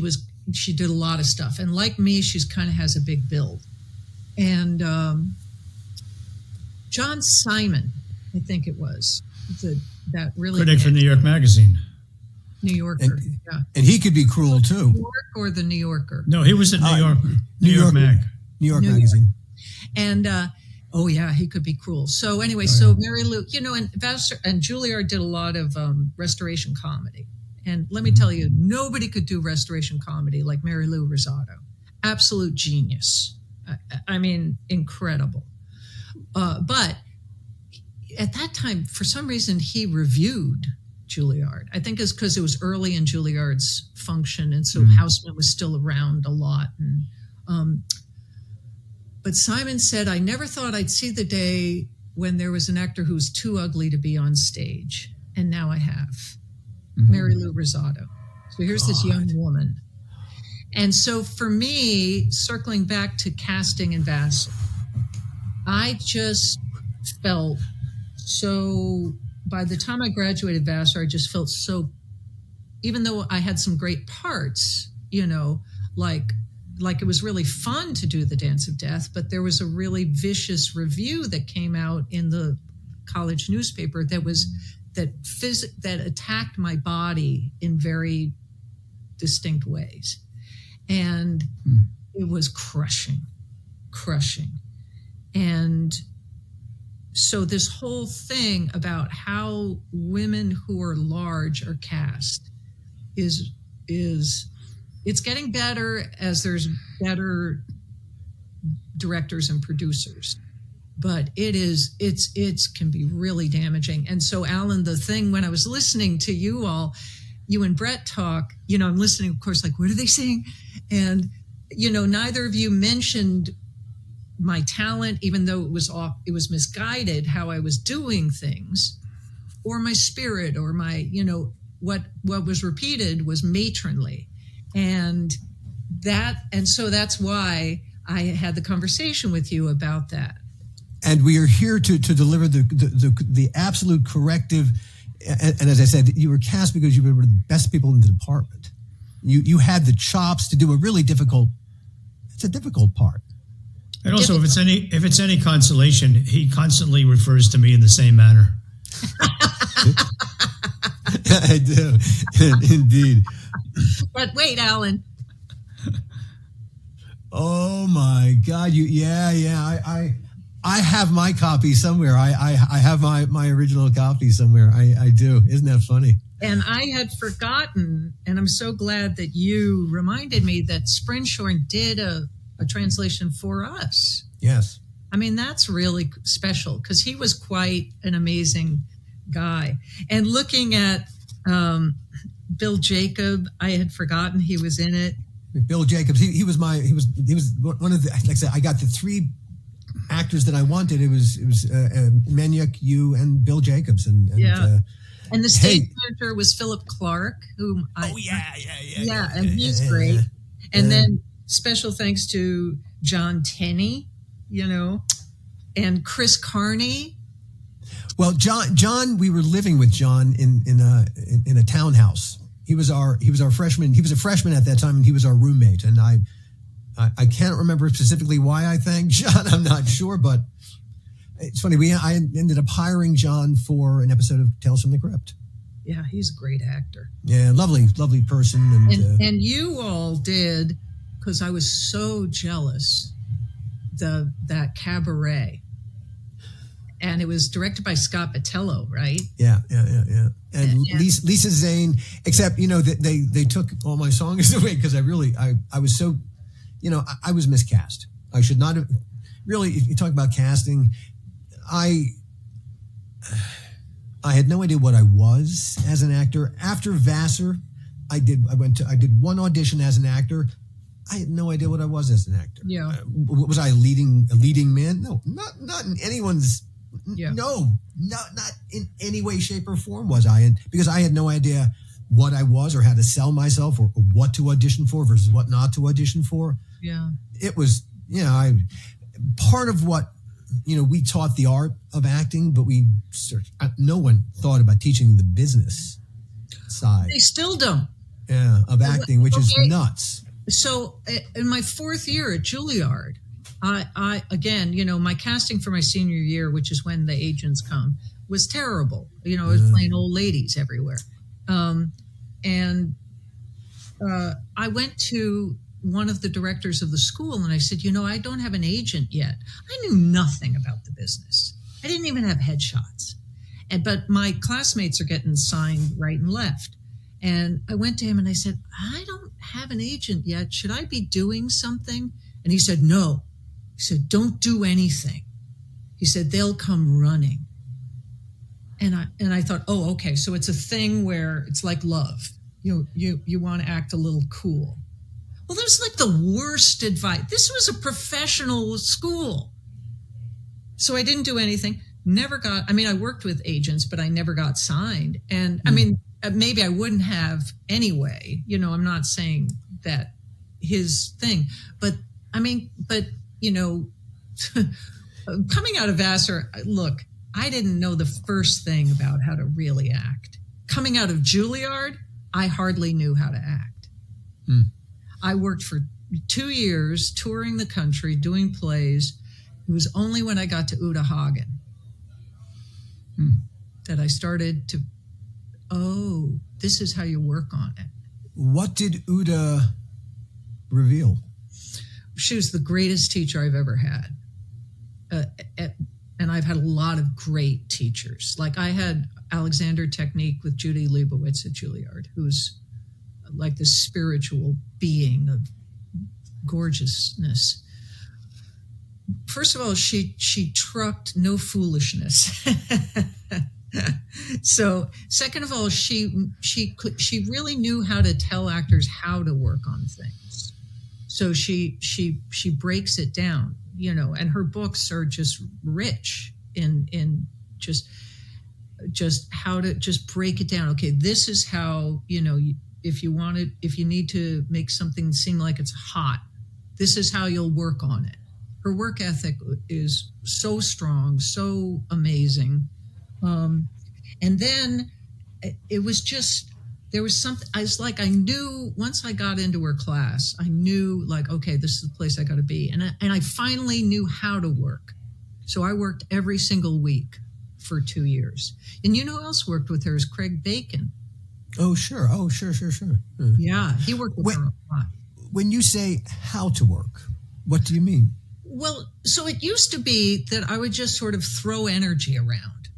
did a lot of stuff. And like me, she's kind of has a big build. And John Simon, I think it was, that really critic for New York Magazine. New Yorker, and he could be cruel too. New York or the New Yorker? No, he was at New York Mag. New York Magazine. And he could be cruel. So anyway, so Mary Lou, and Vassar and Juilliard did a lot of restoration comedy. And let me tell you, nobody could do restoration comedy like Mary Lou Rosado. Absolute genius. I mean, incredible. But at that time, for some reason, he reviewed Juilliard. I think it's because it was early in Juilliard's function, and so Houseman was still around a lot. And but Simon said, I never thought I'd see the day when there was an actor who was too ugly to be on stage, and now I have. Mary Lou Rosado. So here's this young woman. And so for me, circling back to casting in Vassar, I just felt so, by the time I graduated Vassar, I just felt so, even though I had some great parts, you know, like it was really fun to do The Dance of Death, but there was a really vicious review that came out in the college newspaper that attacked my body in very distinct ways. And it was crushing. And so this whole thing about how women who are large are cast is it's getting better as there's better directors and producers, but it can be really damaging. And so, Alan, the thing when I was listening to you all, you and Brett talk, you know, I'm listening, of course, like, what are they saying? And, you know, neither of you mentioned my talent, even though it was misguided how I was doing things, or my spirit, or my, you know, what was repeated was matronly. And so that's why I had the conversation with you about that. And we are here to deliver the absolute corrective. And as I said, you were cast because you were the best people in the department. You had the chops to do a really difficult part. And also, if it's any consolation, he constantly refers to me in the same manner. I do, indeed. But wait, Alan. Oh my God! I have my copy somewhere. I have my original copy somewhere. I do. Isn't that funny? And I had forgotten, and I'm so glad that you reminded me that Sprinshorn did a translation for us. Yes. I mean, that's really special because he was quite an amazing guy. And looking at Bill Jacob, I had forgotten he was in it. Bill Jacobs, he was one of the, like I said, I got the three actors that I wanted. It was Menyuk, you, and Bill Jacobs. And the stage manager was Philip Clark, whom yeah, and he's great. And then special thanks to John Tenney, you know, and Chris Carney. Well, John, we were living with John in a townhouse. He was our freshman. He was a freshman at that time, and he was our roommate. And I can't remember specifically why I thanked John. I'm not sure, but it's funny. I ended up hiring John for an episode of Tales from the Crypt. Yeah, he's a great actor. Yeah, lovely person. And you all did, because I was so jealous, that Cabaret. And it was directed by Scott Battello, right? Yeah. And Lisa Zane, except, you know, that they took all my songs away because I was so, you know, I was miscast. I should not have, really, if you talk about casting, I had no idea what I was as an actor. After Vassar, I did one audition as an actor. I had no idea what I was as an actor. Yeah. Was I a leading man? No, not in anyone's. Yeah. No, not in any way, shape, or form was I. And because I had no idea what I was or how to sell myself or what to audition for versus what not to audition for. Yeah. It was, you know, part of what, you know, we taught the art of acting, but no one thought about teaching the business side. They still don't. Yeah, of acting, which is nuts. So in my fourth year at Juilliard, I again, you know, my casting for my senior year, which is when the agents come, was terrible. You know, I was playing old ladies everywhere. And I went to one of the directors of the school and I said, you know, I don't have an agent yet. I knew nothing about the business. I didn't even have headshots. But my classmates are getting signed right and left. And I went to him and I said, I don't have an agent yet. Should I be doing something? And he said, no. He said, don't do anything. He said, they'll come running. I thought, oh, okay, so it's a thing where it's like love. You want to act a little cool. Well, that was like the worst advice. This was a professional school. So I didn't do anything. I worked with agents, but I never got signed. And I mean, maybe I wouldn't have anyway. I'm not saying that his thing, but coming out of Vassar, look, I didn't know the first thing about how to really act. Coming out of Juilliard, I hardly knew how to act. I worked for 2 years touring the country, doing plays. It was only when I got to Uta Hagen that I started to, this is how you work on it. What did Uta reveal? She was the greatest teacher I've ever had. And I've had a lot of great teachers. Like I had Alexander Technique with Judy Leibowitz at Juilliard, who's like the spiritual being of gorgeousness. First of all, she trucked no foolishness. So, second of all, she really knew how to tell actors how to work on things. So she breaks it down, and her books are just rich in just how to just break it down. Okay, this is how, if you need to make something seem like it's hot, this is how you'll work on it. Her work ethic is so strong, so amazing. And then it was just, there was something, I knew once I got into her class, I knew like, okay, this is the place I got to be. And I finally knew how to work. So I worked every single week for 2 years. And who else worked with her is Craig Bacon. Oh, sure. Yeah, he worked with her a lot. When you say how to work, what do you mean? Well, so it used to be that I would just sort of throw energy around,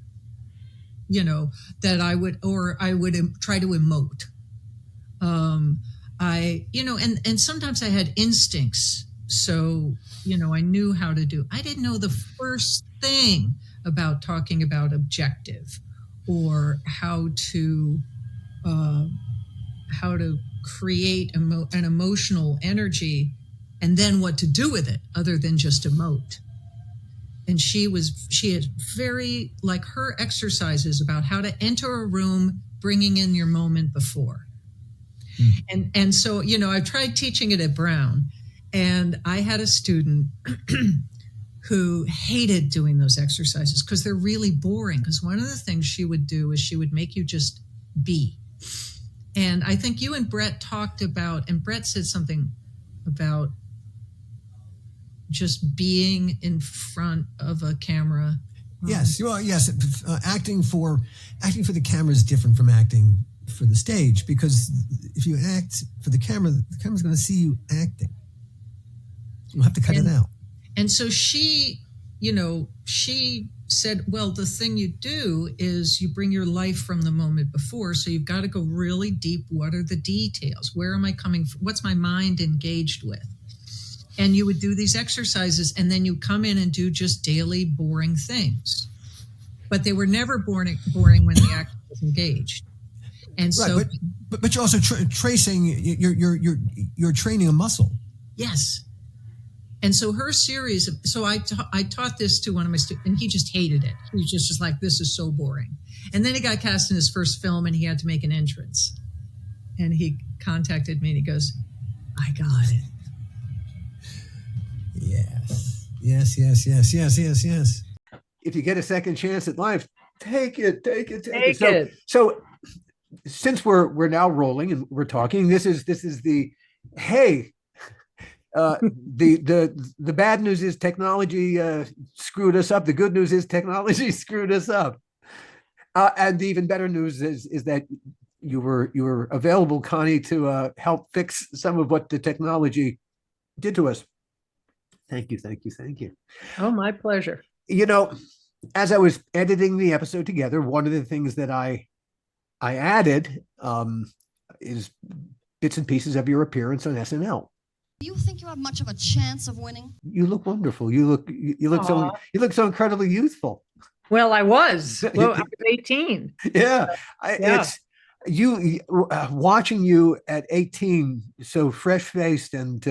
that I would try to emote. And sometimes I had instincts. So, I knew how to do. I didn't know the first thing about talking about objective or how to create an emotional energy and then what to do with it other than just emote. And she had very, like her exercises about how to enter a room, bringing in your moment before. And so, I tried teaching it at Brown, and I had a student who hated doing those exercises because they're really boring. Because one of the things she would do is she would make you just be. And I think you and Brett talked about, and Brett said something about just being in front of a camera. Yes. Well, yes. Acting for the camera is different from acting for the stage, because if you act for the camera's going to see you acting. You'll have to cut it out. And so she said, well, the thing you do is you bring your life from the moment before. So you've got to go really deep. What are the details? Where am I coming from? What's my mind engaged with? And you would do these exercises, and then you come in and do just daily boring things. But they were never boring when the actor was engaged. And so, right, but you're also tracing. You're training a muscle. Yes. And so her series. So I taught this to one of my students, and he just hated it. He was just like, "This is so boring." And then he got cast in his first film, and he had to make an entrance. And he contacted me, and he goes, "I got it." Yes. If you get a second chance at life, take it. Take it. So since we're now rolling and we're talking, this is the hey. The bad news is technology screwed us up. The good news is technology screwed us up. And the even better news is that you were available, Connie, to help fix some of what the technology did to us. Thank you. Oh, my pleasure. As I was editing the episode together, one of the things that I added is bits and pieces of your appearance on SNL. Do you think you have much of a chance of winning? You look wonderful. You look so incredibly youthful. Well, I was. Well, I was 18. Yeah, Yeah. it's you watching you at 18, so fresh faced, and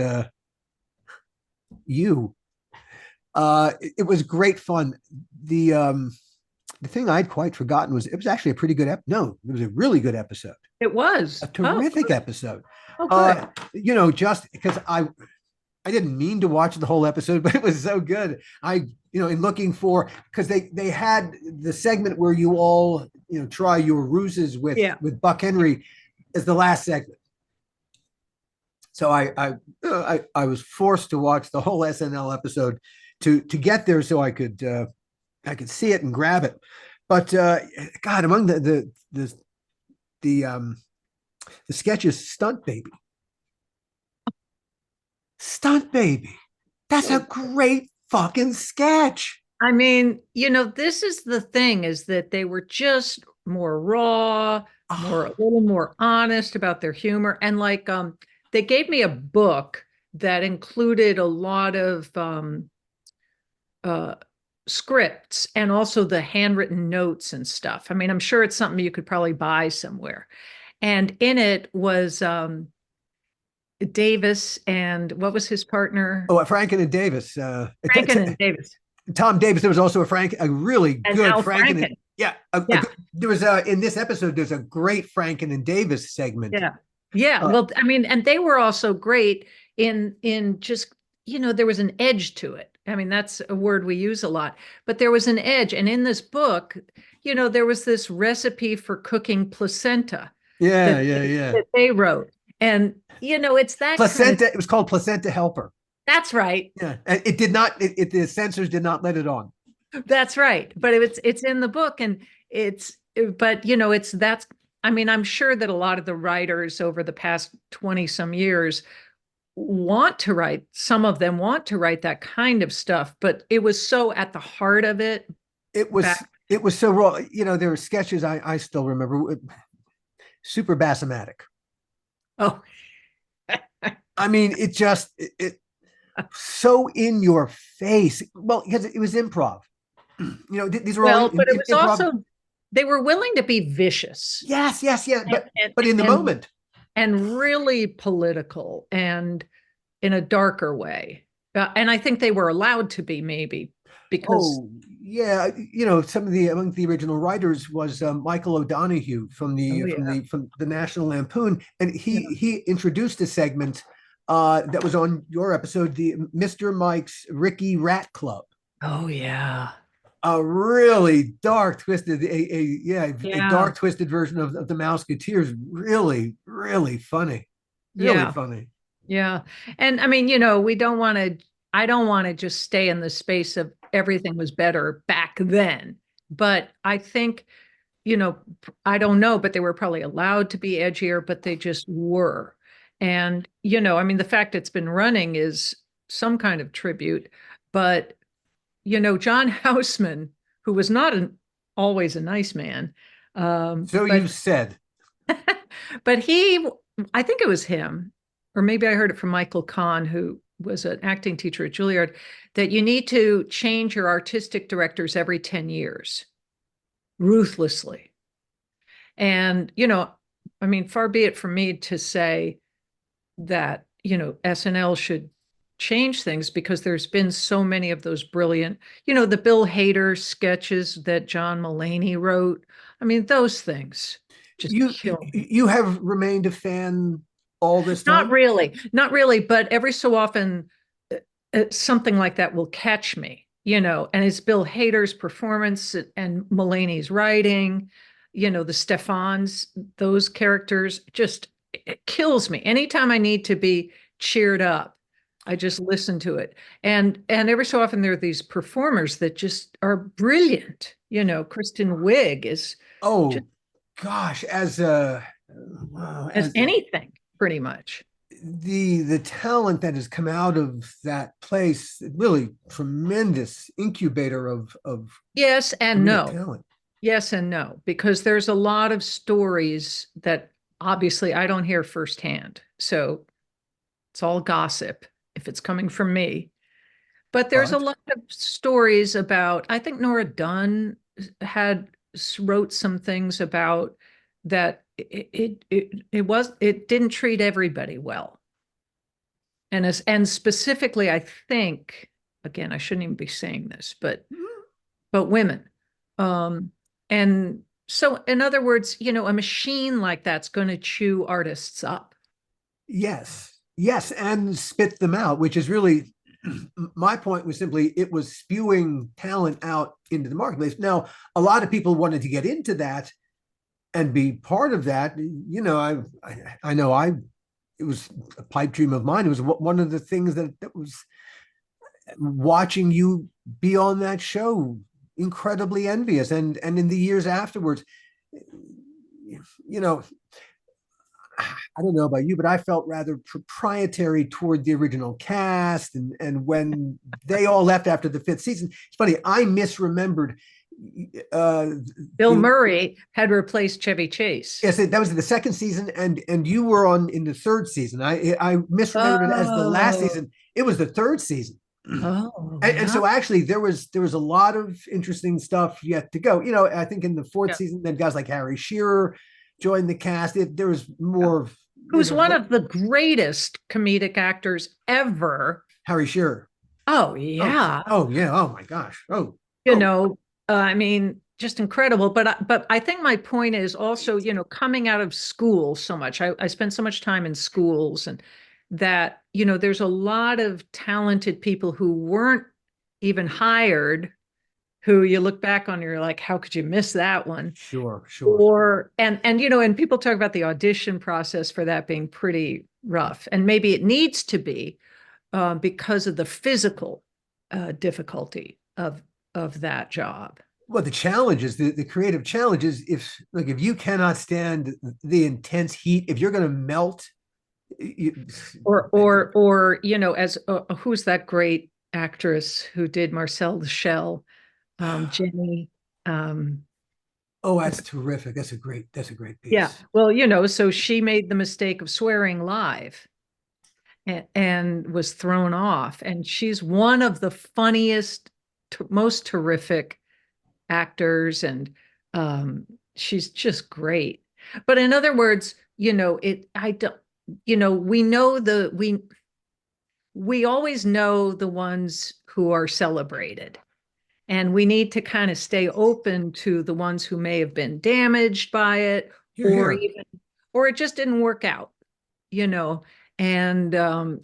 you. It was great fun. The thing I'd quite forgotten was it was actually a pretty good no, it was a really good episode, It was. a terrific episode. Oh, good. Just because I didn't mean to watch the whole episode, but it was so good. In looking for, because they had the segment where you all try your ruses with Buck Henry as the last segment. So I was forced to watch the whole SNL episode to get there so I could see it and grab it. But God, among the sketches, Stunt Baby. That's a great fucking sketch. I mean, this is the thing, is that they were just more raw, a little more honest about their humor. And like, they gave me a book that included a lot of scripts and also the handwritten notes and stuff. I mean, I'm sure it's something you could probably buy somewhere. And in it was Davis and what was his partner? Oh, Franken and Davis. Franken and Davis. Tom Davis. There was also a really And good Al Franken. Franken. There was in this episode. There's a great Franken and Davis segment. Yeah. Well, I mean, and they were also great in just there was an edge to it. I mean, that's a word we use a lot, but there was an edge. And in this book, there was this recipe for cooking placenta. That they wrote. And, it's that placenta. It was called Placenta Helper. That's right. Yeah. And it did not, the censors did not let it on. That's right. But it's in the book, and I mean, I'm sure that a lot of the writers over the past 20 some years some of them want to write that kind of stuff, but it was so at the heart of it. It was so raw. There were sketches I still remember, super bassomatic. Oh, I mean, it so in your face. Well, because it was improv. These were all but it was improv. Also, they were willing to be vicious. Yes. But in the moment. And really political and in a darker way. And I think they were allowed to be, maybe, because. Oh, yeah. Among the original writers was Michael O'Donoghue from the National Lampoon. And he introduced a segment that was on your episode, the Mr. Mike's Ricky Rat Club. Oh, yeah. A really dark, twisted, a dark, twisted version of the Mouseketeers. Really, really funny. Really funny. Yeah. And I mean, I don't want to just stay in the space of everything was better back then. But I think, I don't know, but they were probably allowed to be edgier, but they just were. And, I mean, the fact it's been running is some kind of tribute, but John Houseman, who was not always a nice man. You said. But I think it was him, or maybe I heard it from Michael Kahn, who was an acting teacher at Juilliard, that you need to change your artistic directors every 10 years, ruthlessly. And, I mean, far be it from me to say that, SNL should change things, because there's been so many of those brilliant, the Bill Hader sketches that John Mulaney wrote. I mean, those things just kill me. You have remained a fan all this time? Not really, but every so often something like that will catch me, and it's Bill Hader's performance and Mulaney's writing, the Stefans, those characters, just, it kills me. Anytime I need to be cheered up, I just listen to it. And every so often there are these performers that just are brilliant. Kristen Wiig is. Oh, just, gosh, as anything, pretty much. The talent that has come out of that place, really tremendous incubator of yes and no talent. Yes and no, because there's a lot of stories that obviously I don't hear firsthand. So it's all gossip if it's coming from me. But there's a lot of stories about, I think Nora Dunn wrote some things about that it didn't treat everybody well. And specifically, I think, again, I shouldn't even be saying this, but women. And so in other words, a machine like that's going to chew artists up. Yes, yes, and spit them out, which is really my point. Was simply it was spewing talent out into the marketplace. Now, a lot of people wanted to get into that and be part of that. I know it was a pipe dream of mine. It was one of the things that was watching you be on that show, incredibly envious. And in the years afterwards, I don't know about you, but I felt rather proprietary toward the original cast. And when they all left after the 5th season, it's funny, I misremembered. Bill Murray had replaced Chevy Chase. Yes, that was the 2nd season, and you were on in the 3rd season. I misremembered it as the last season. It was the 3rd season. Oh, and so actually there was a lot of interesting stuff yet to go. I think in the 4th season, then guys like Harry Shearer joined the cast. There was more. Who's one of the greatest comedic actors ever? Harry Shearer. Oh yeah. Oh yeah. Oh my gosh. I mean, just incredible. But I think my point is also, coming out of school so much. I spent so much time in schools, and that, there's a lot of talented people who weren't even hired, who you look back on, you're like, how could you miss that one? Sure. And people talk about the audition process for that being pretty rough, and maybe it needs to be because of the physical difficulty of that job. Well, the challenges, the creative challenges, if you cannot stand the intense heat, if you're going to melt, or as who's that great actress who did Marcel the Shell? Jenny. Oh, that's terrific. That's a great piece. Yeah. Well, so she made the mistake of swearing live and was thrown off. And she's one of the funniest, most terrific actors. And she's just great. But in other words, we know we always know the ones who are celebrated. And we need to kind of stay open to the ones who may have been damaged by it, or it just didn't work out, and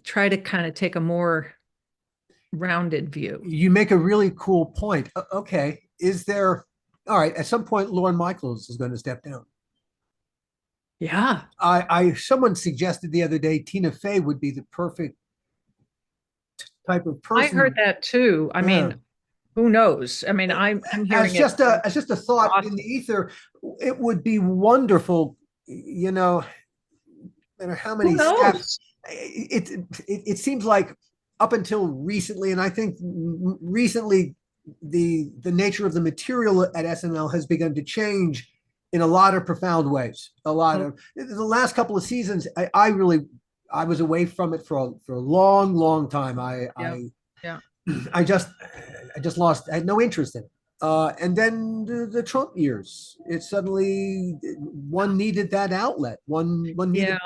try to kind of take a more rounded view. You make a really cool point. Okay. All right, at some point, Lorne Michaels is going to step down. Yeah. Someone suggested the other day, Tina Fey would be the perfect type of person. I heard that too. I mean, who knows? I mean, I'm hearing as just a thought in the ether. It would be wonderful, no matter how many steps. It seems like up until recently, and I think recently the nature of the material at SNL has begun to change in a lot of profound ways. A lot of the last couple of seasons, I was away from it for a long time. I just lost. I had no interest in it. And then the Trump years, it suddenly one needed that outlet. One needed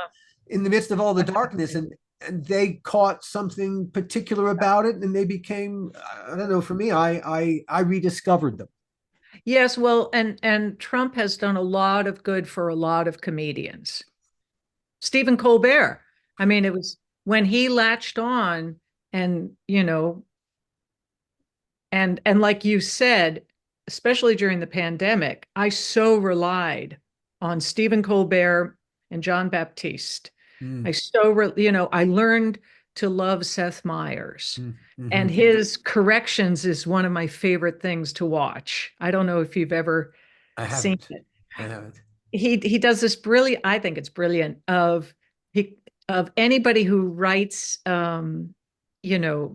in the midst of all the darkness, and they caught something particular about it, and they became. I don't know. For me, I rediscovered them. Yes, well, and Trump has done a lot of good for a lot of comedians. Stephen Colbert. I mean, it was when he latched on, and and like you said, especially during the pandemic, I so relied on Stephen Colbert and John Baptiste. I learned to love Seth Meyers, and his corrections is one of my favorite things to watch. I don't know if you've ever seen it. I haven't. He does this brilliant, I think it's brilliant, of anybody who writes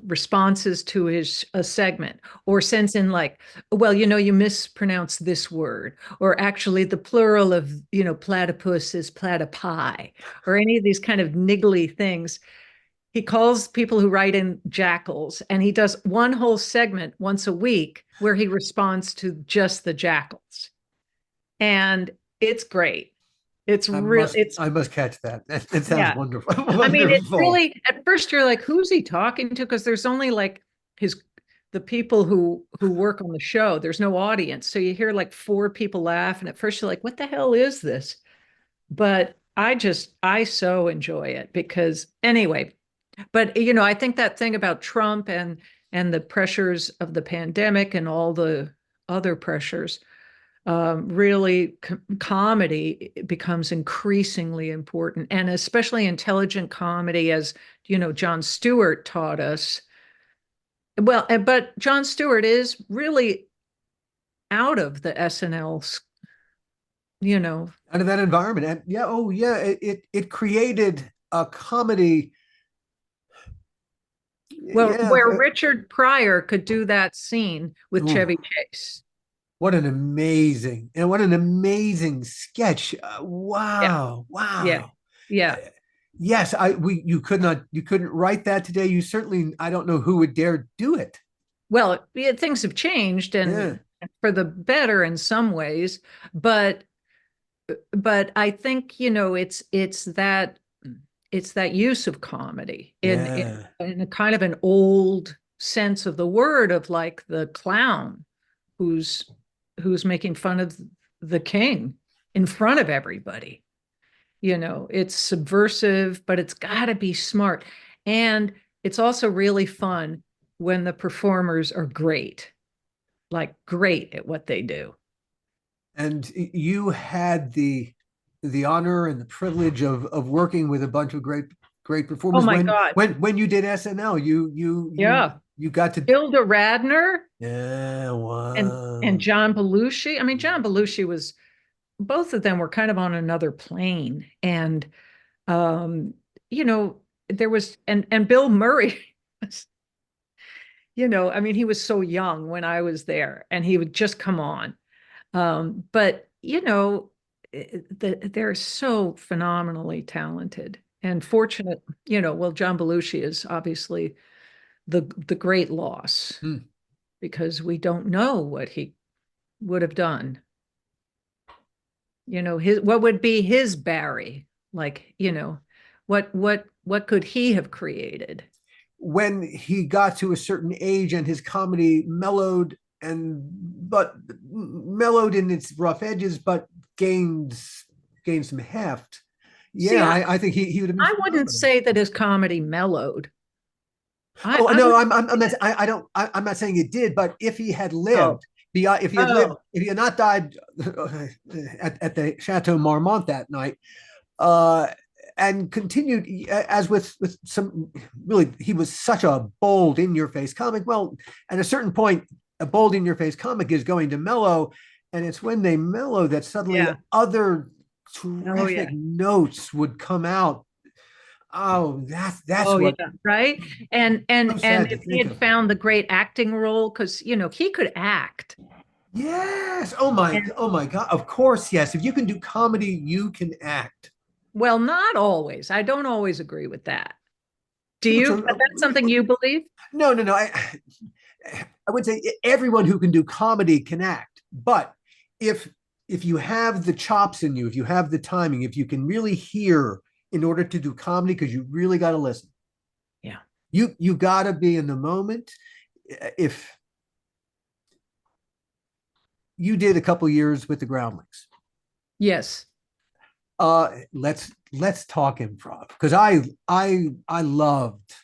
responses to a segment, or sends in like, well, you mispronounced this word, or actually the plural of, platypus is platypi, or any of these kind of niggly things. he calls people who write in jackals, and he does one whole segment once a week where he responds to just the jackals. And it's great. It's real. I must catch that. It sounds Yeah. wonderful. I mean, it's Wonderful. really, at first you're like, who's he talking to? Because there's only like the people who work on the show. There's no audience. So you hear like 4 people laugh. And at first you're like, what the hell is this? But I so enjoy it because anyway, but I think that thing about Trump and the pressures of the pandemic and all the other pressures, really comedy becomes increasingly important, and especially intelligent comedy, as Jon Stewart taught us. Well, but Jon Stewart is really out of the SNL, out of that environment. And yeah, oh yeah, it created a comedy. well, Yeah, where Richard Pryor could do that scene with Ooh. Chevy Chase. What an amazing sketch. Wow. Yeah. Yeah. Yes, you couldn't write that today. You certainly, I don't know who would dare do it. Well, things have changed and for the better in some ways, but I think, it's that use of comedy in a kind of an old sense of the word, of like the clown who's making fun of the king in front of everybody. It's subversive, but it's got to be smart. And it's also really fun when the performers are great at what they do. And you had the honor and the privilege of working with a bunch of great performers. Oh my God. When you did SNL, you got to Gilda Radner. Yeah, wow. And John Belushi. I mean, John Belushi was, both of them were kind of on another plane. And there was, and Bill Murray I mean, he was so young when I was there, and he would just come on. But they're so phenomenally talented and fortunate. Well, John Belushi is obviously the great loss, because we don't know what he would have done. What would be his Barry? Like, what could he have created? When he got to a certain age and his comedy mellowed in its rough edges, but gained some heft. Yeah, I think he would have been. I wouldn't say that his comedy mellowed. I'm not saying it did, but if he had lived, if he had not died at the Chateau Marmont that night, and continued, as with some, really, he was such a bold, in-your-face comic. Well, at a certain point, a bold, in-your-face comic is going to mellow, and it's when they mellow that suddenly other terrific notes would come out. Oh, that's what, right. And if he had found the great acting role, because he could act. Yes. Oh my God. Of course, yes. If you can do comedy, you can act. Well, not always. I don't always agree with that. Do you? Is that something you believe? No. I would say everyone who can do comedy can act. But if you have the chops in you, if you have the timing, if you can really hear in order to do comedy, because you really got to listen. Yeah. You got to be in the moment. If you did a couple years with the Groundlings. Yes. Let's talk improv, because I loved.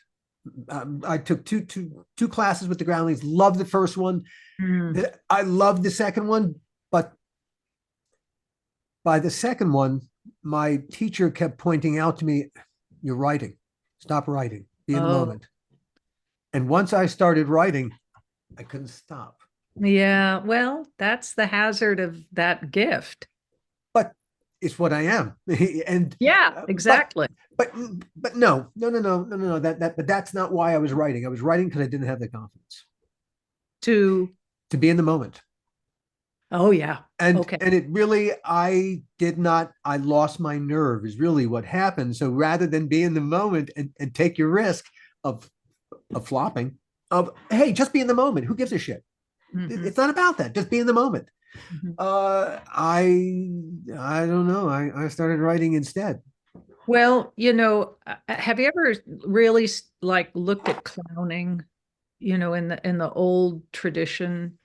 I took two classes with the Groundlings. Loved the first one. I loved the second one, but by the second one, my teacher kept pointing out to me, "You're writing. Stop writing. Be in the moment." And once I started writing, I couldn't stop. Yeah, well, that's the hazard of that gift. But it's what I am. And yeah, exactly. But no. But that's not why I was writing. I was writing because I didn't have the confidence to be in the moment. Oh yeah. And Okay. it really, I lost my nerve is really what happened. So rather than be in the moment and take your risk of flopping, of hey, just be in the moment. Who gives a shit? Mhm. It's not about that. Just be in the moment. Mhm. I don't know. I started writing instead. Well, have you ever really like looked at clowning, in the old tradition?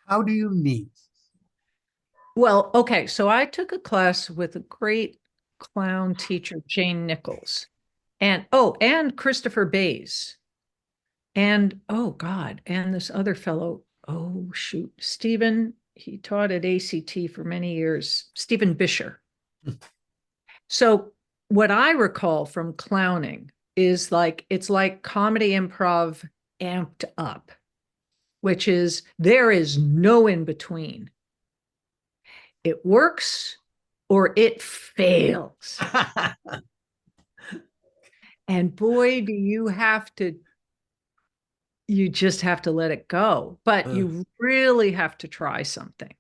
How do you mean? Well, okay, so I took a class with a great clown teacher, Jane Nichols, and Christopher Bays, and oh God, and this other fellow, oh shoot, Stephen, he taught at ACT for many years, Stephen Bisher. So what I recall from clowning is like it's like comedy improv amped up, which is there is no in between. It works or it fails. And boy, you just have to let it go. But you really have to try something.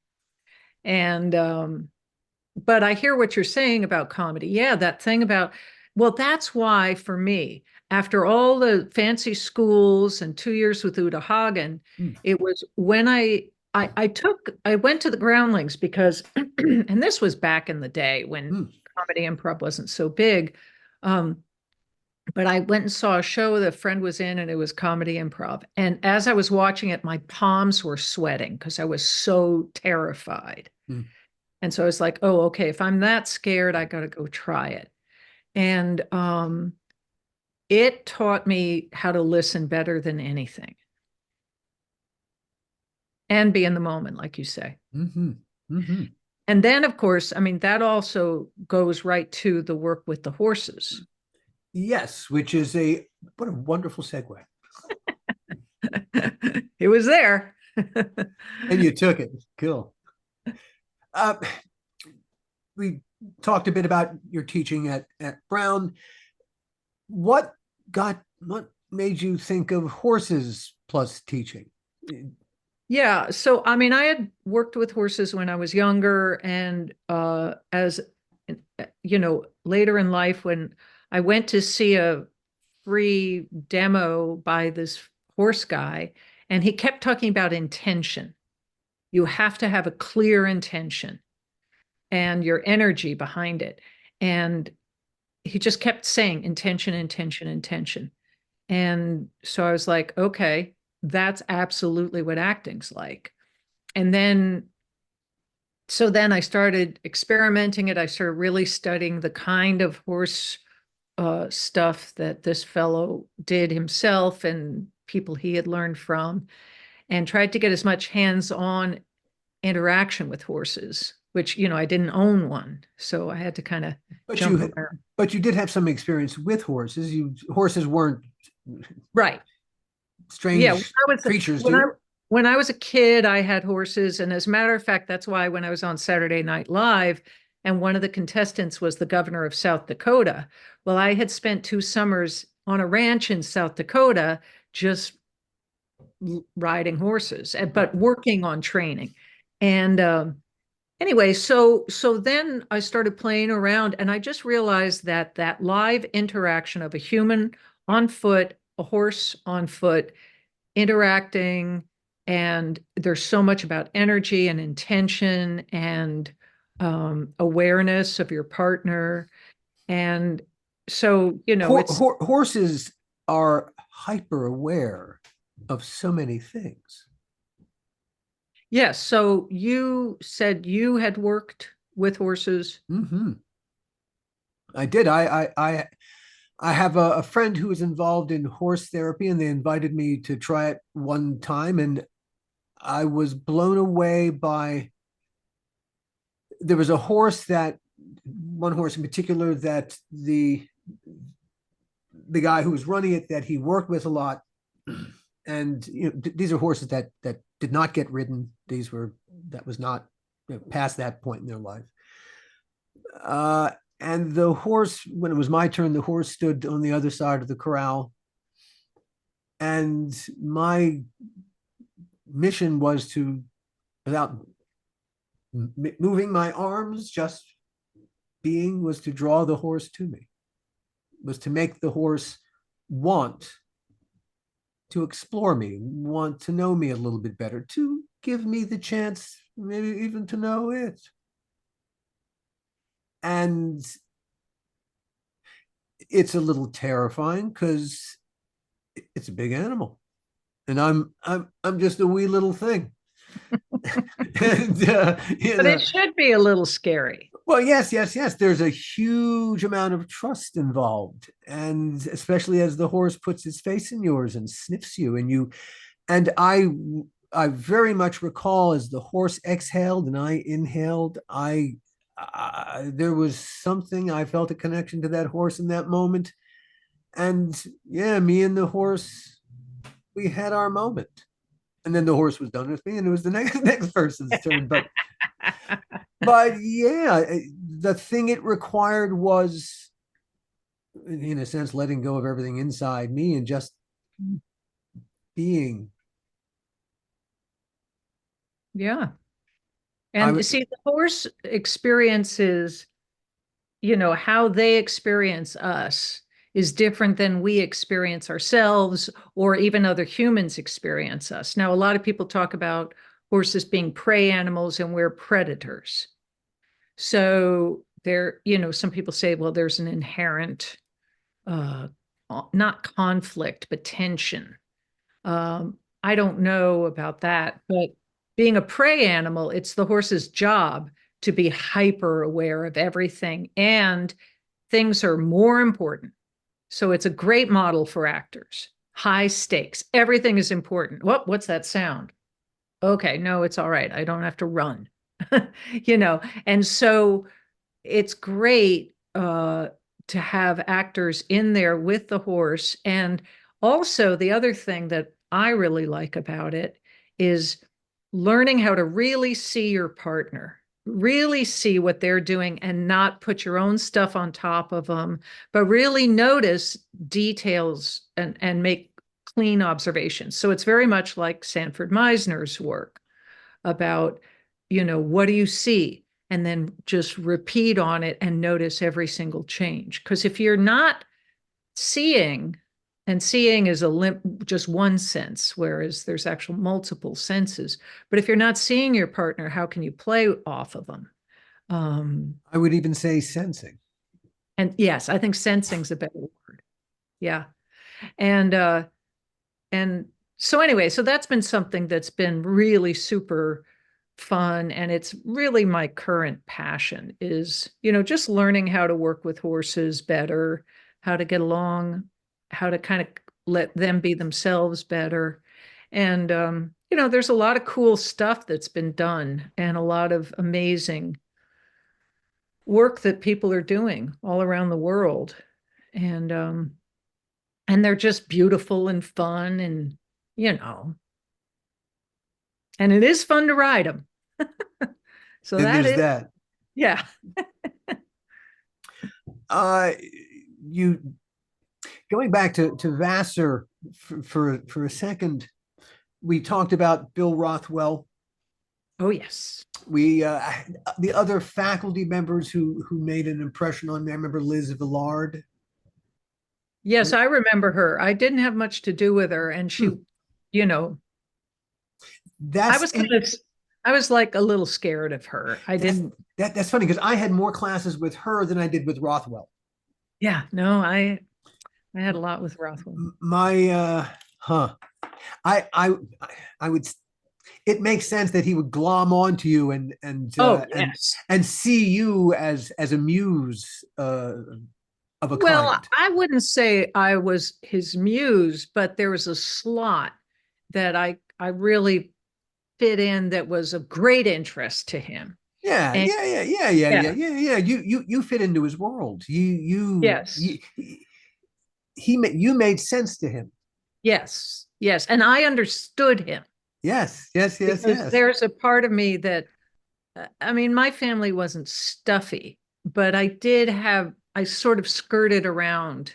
And but I hear what you're saying about comedy. Yeah, that thing about, well, that's why for me, after all the fancy schools and 2 years with Uta Hagen, it was when I went to the Groundlings because, and this was back in the day when comedy improv wasn't so big. But I went and saw a show that a friend was in, and it was comedy improv. And as I was watching it, my palms were sweating because I was so terrified. And so I was like, oh, okay, if I'm that scared, I got to go try it. And it taught me how to listen better than anything and be in the moment, like you say. And then, of course, I mean, that also goes right to the work with the horses. Yes, which is what a wonderful segue. It was there. And you took it. Cool. We talked a bit about your teaching at Brown. What made you think of horses plus teaching? Yeah, so I mean, I had worked with horses when I was younger, and as later in life, when I went to see a free demo by this horse guy, and he kept talking about intention. You have to have a clear intention and your energy behind it. And he just kept saying intention, intention, intention. And so I was like, okay, that's absolutely what acting's like. And then, so then I started experimenting it. I started really studying the kind of horse stuff that this fellow did himself and people he had learned from, and tried to get as much hands-on interaction with horses, which, I didn't own one. So I had to kind of jump around. But you did have some experience with horses. Horses weren't right. Strange creatures. When I was a kid, I had horses. And as a matter of fact, that's why when I was on Saturday Night Live, and one of the contestants was the governor of South Dakota. Well, I had spent 2 summers on a ranch in South Dakota, just riding horses, but working on training. And anyway, so then I started playing around, and I just realized that live interaction of a human on foot, a horse on foot, interacting, and there's so much about energy and intention and awareness of your partner. And so, horses are hyper aware of so many things. Yes. So you said you had worked with horses. I did. I have a friend who is involved in horse therapy, and they invited me to try it one time, and I was blown away by. There was one horse in particular that the guy who was running it, that he worked with a lot, and these are horses that did not get ridden. That was not past that point in their life. And the horse, when it was my turn, the horse stood on the other side of the corral. And my mission was to, without moving my arms, just being, was to draw the horse to me, was to make the horse want to explore me, want to know me a little bit better, to give me the chance, maybe even to know it. And it's a little terrifying because it's a big animal, and I'm just a wee little thing. And But it should be a little scary. well, yes. There's a huge amount of trust involved, and especially as the horse puts its face in yours and sniffs you, and I very much recall as the horse exhaled and I inhaled, there was something, I felt a connection to that horse in that moment. And yeah, me and the horse, we had our moment. And then the horse was done with me, and it was the next person's turn. But yeah, the thing it required was, in a sense, letting go of everything inside me and just being. Yeah. And see, the horse experiences, how they experience us is different than we experience ourselves, or even other humans experience us. Now, a lot of people talk about horses being prey animals and we're predators. So some people say, well, there's an inherent, not conflict, but tension. I don't know about that, but being a prey animal, it's the horse's job to be hyper aware of everything, and things are more important. So it's a great model for actors. High stakes. Everything is important. What's that sound? Okay, no, it's all right. I don't have to run. And so it's great to have actors in there with the horse. And also the other thing that I really like about it is learning how to really see your partner, really see what they're doing, and not put your own stuff on top of them, but really notice details and make clean observations. So it's very much like Sanford Meisner's work about, what do you see? And then just repeat on it and notice every single change. Because if you're not seeing, and seeing is just one sense, whereas there's actual multiple senses. But if you're not seeing your partner, how can you play off of them? I would even say sensing. And yes, I think sensing's a better word. Yeah. And so anyway, so that's been something that's been really super fun. And it's really my current passion is, just learning how to work with horses better, how to get along, how to kind of let them be themselves better. And, there's a lot of cool stuff that's been done and a lot of amazing work that people are doing all around the world. And they're just beautiful and fun and, and it is fun to ride them. So And that there's is, that. yeah. You going back to Vassar for a second, we talked about Bill Rothwell. Oh, yes. We the other faculty members who made an impression on me. I remember Liz Villard. Yes, I remember her. I didn't have much to do with her, and she, I was like a little scared of her. That's funny because I had more classes with her than I did with Rothwell. Yeah, no, I had a lot with Rothwell. I would. It makes sense that he would glom onto you and yes. and see you as a muse of a Well, client. I wouldn't say I was his muse, but there was a slot that I really fit in that was of great interest to him. Yeah. You fit into his world. Yes. You made sense to him. Yes. And I understood him. Yes. There's a part of me that, my family wasn't stuffy, but I sort of skirted around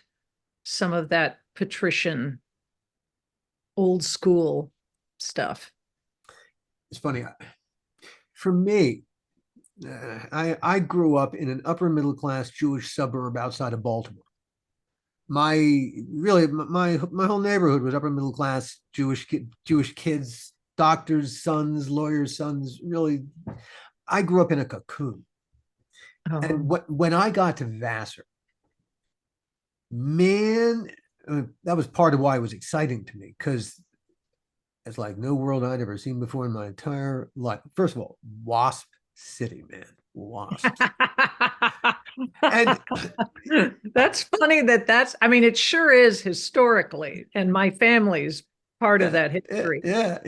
some of that patrician old school stuff. It's funny. For me, I grew up in an upper middle class Jewish suburb outside of Baltimore. My whole neighborhood was upper middle class Jewish kids, doctors' sons, lawyers' sons. Really, I grew up in a cocoon. And when I got to Vassar, man, that was part of why it was exciting to me, because it's like no world I'd ever seen before in my entire life. First of all, Wasp City, man, Wasp. And that's funny I mean, it sure is historically, and my family's part of that history. Yeah.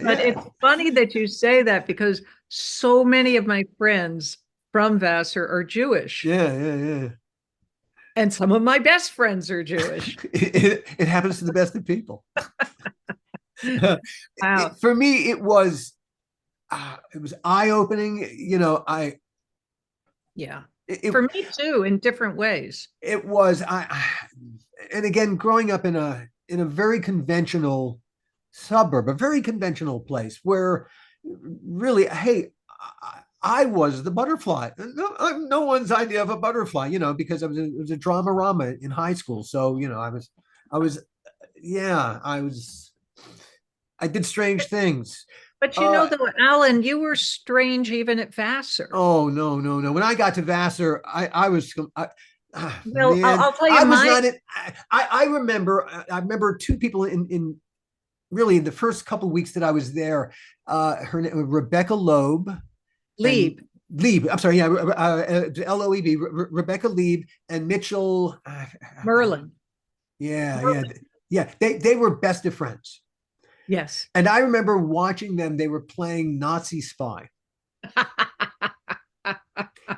But it's funny that you say that, because so many of my friends from Vassar are Jewish. Yeah. And some of my best friends are Jewish. It happens to the best of people. Wow. For me, it was eye-opening. For me too, in different ways. It was and again, growing up in a very conventional suburb, a very conventional place where really, hey, I was the butterfly. No one's idea of a butterfly, because it was a drama-rama in high school. So, I did strange things. But though, Alan, you were strange even at Vassar. Oh, no. When I got to Vassar, I'll tell you, I remember two people in really in the first couple of weeks that I was there. Her name was Rebecca Lieb. I'm sorry, Loeb, Rebecca Lieb and Mitchell Merlin. Yeah. They were best of friends. Yes. And I remember watching them. They were playing Nazi spy.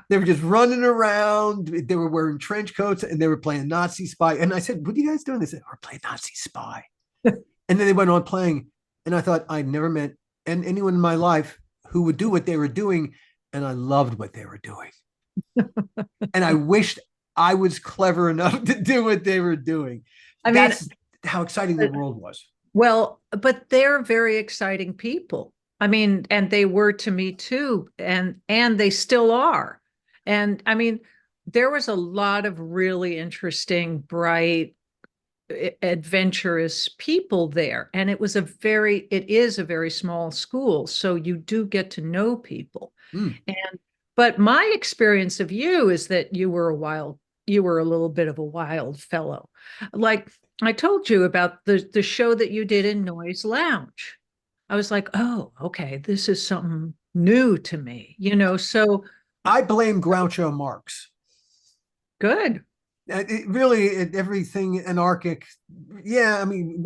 They were just running around. They were wearing trench coats and they were playing Nazi spy. And I said, "What are you guys doing?" They said, "We're playing Nazi spy." And then they went on playing. And I thought, I'd never met anyone in my life who would do what they were doing. And I loved what they were doing. And I wished I was clever enough to do what they were doing. That's how exciting the world was. Well, but they're very exciting people. I mean, and they were to me too, and they still are. And I mean, there was a lot of really interesting, bright, adventurous people there. And it is a very small school. So you do get to know people. But my experience of you is that you were a little bit of a wild fellow. Like I told you about the show that you did in Noise Lounge. I was like, oh, okay, this is something new to me, so. I blame Groucho Marx. Good. Everything anarchic. Yeah, I mean,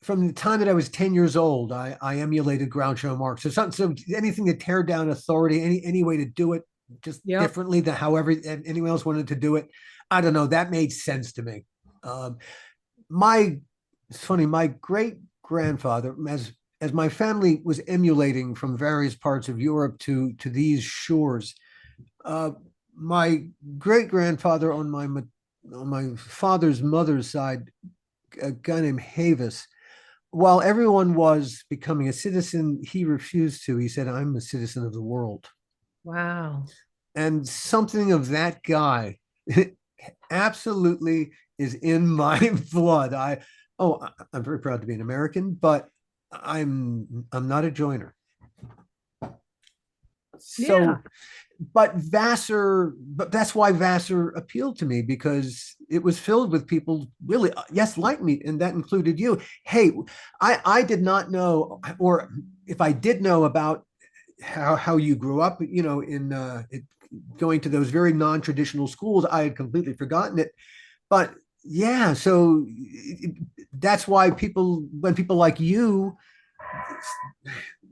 from the time that I was 10 years old, I emulated Groucho Marx. So anything to tear down authority, any way to do it just differently than however anyone else wanted to do it. I don't know. That made sense to me. It's funny, my great grandfather, as my family was emulating from various parts of Europe to these shores, my great grandfather on my father's mother's side, a guy named Havis, while everyone was becoming a citizen, he refused to. He said, "I'm a citizen of the world." Wow. And something of that guy absolutely is in my blood. I'm very proud to be an American, but I'm not a joiner. So, but that's why Vassar appealed to me, because it was filled with people really, yes, like me, and that included you. Hey, I did not know, or if I did know about how you grew up, in going to those very non-traditional schools, I had completely forgotten it. But yeah, so that's why when people like you,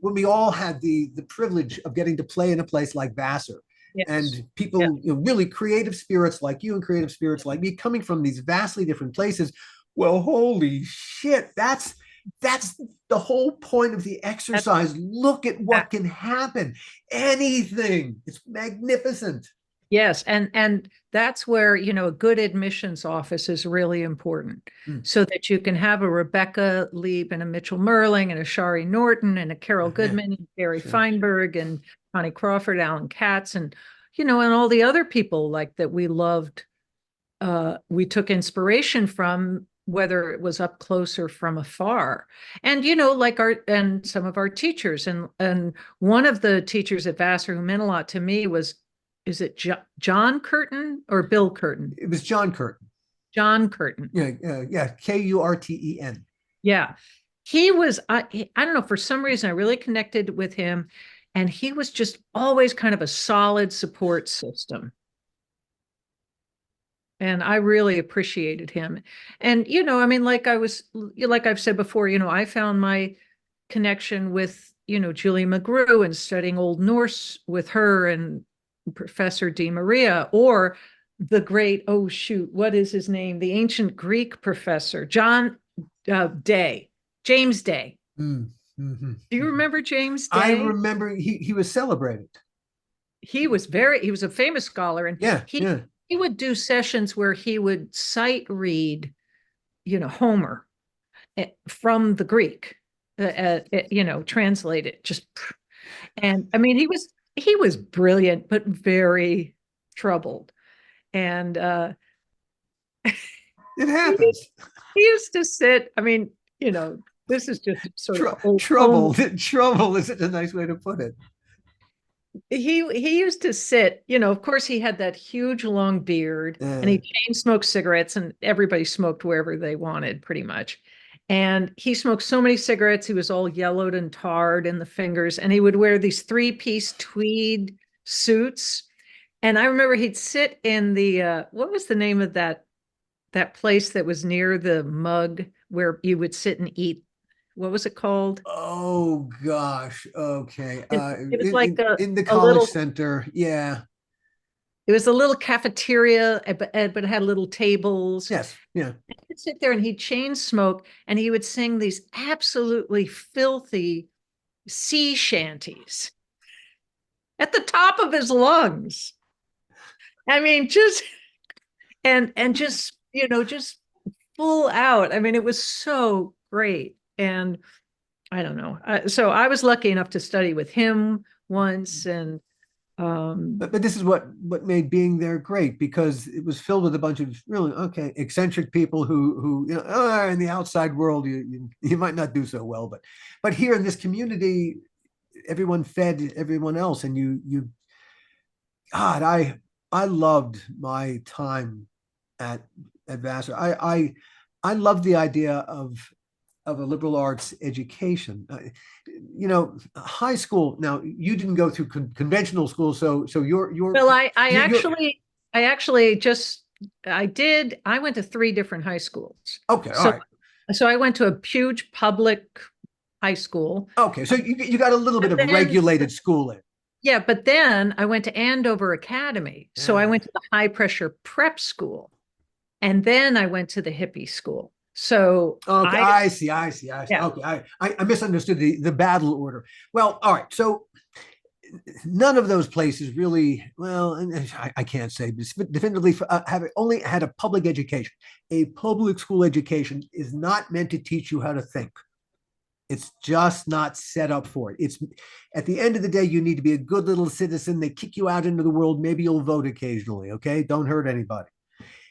when we all had the privilege of getting to play in a place like Vassar, and people, really creative spirits like you and creative spirits like me coming from these vastly different places. Well, holy shit, that's the whole point of the exercise. Look at what can happen. Anything. It's magnificent. Yes, and that's where, a good admissions office is really important, Mm. so that you can have a Rebecca Lieb and a Mitchell Merling and a Shari Norton and a Carol Goodman and Gary Sure. Feinberg and Connie Crawford, Alan Katz, and and all the other people like that we loved. We took inspiration from, whether it was up close or from afar. And like some of our teachers, and one of the teachers at Vassar who meant a lot to me was, is it John Curtin or Bill Curtin? It was John Curtin. John Curtin. Yeah, Kurten. Yeah. He was, I don't know, for some reason I really connected with him, and he was just always kind of a solid support system. And I really appreciated him. And, like I've said before, I found my connection with, Julie McGrew, and studying Old Norse with her and Professor Di Maria, or the great, oh shoot, what is his name? The ancient Greek professor, James Day. Mm-hmm. Do you remember James Day? I remember he was celebrated. He was a famous scholar, and he would do sessions where he would sight read, Homer from the Greek, translate it just. And I mean, he was brilliant, but very troubled. And it happens. He used to sit, I mean, this is just sort of trouble. Trouble is a nice way to put it. He used to sit, of course he had that huge long beard, and he chain smoked cigarettes, and everybody smoked wherever they wanted pretty much. And he smoked so many cigarettes, he was all yellowed and tarred in the fingers, and he would wear these 3-piece tweed suits. And I remember he'd sit in the, what was the name of that place that was near the Mug where you would sit and eat? What was it called? Oh gosh. Okay. It was like in the college center. Yeah. It was a little cafeteria, but it had little tables. Yes. Yeah. He'd sit there and he'd chain smoke, and he would sing these absolutely filthy sea shanties at the top of his lungs. I mean, just just just full out. I mean, it was so great. And I don't know. So I was lucky enough to study with him once, and but this is what made being there great, because it was filled with a bunch of really eccentric people who in the outside world you might not do so well, but here in this community, everyone fed everyone else, and you God, I loved my time at Vassar. I loved the idea of a liberal arts education. High school. Now, you didn't go through conventional school, so you're well. I did. I went to 3 different high schools. Okay, all right. So I went to a huge public high school. Okay, so you got a little bit of regulated schooling. Yeah, but then I went to Andover Academy. So I went to the high pressure prep school, and then I went to the hippie school. So okay, I see. Yeah. Okay, I misunderstood the battle order. Well, all right. So none of those places really, well, I can't say definitively, have only had a public education. A public school education is not meant to teach you how to think. It's just not set up for it. It's at the end of the day, you need to be a good little citizen. They kick you out into the world. Maybe you'll vote occasionally. Okay, don't hurt anybody.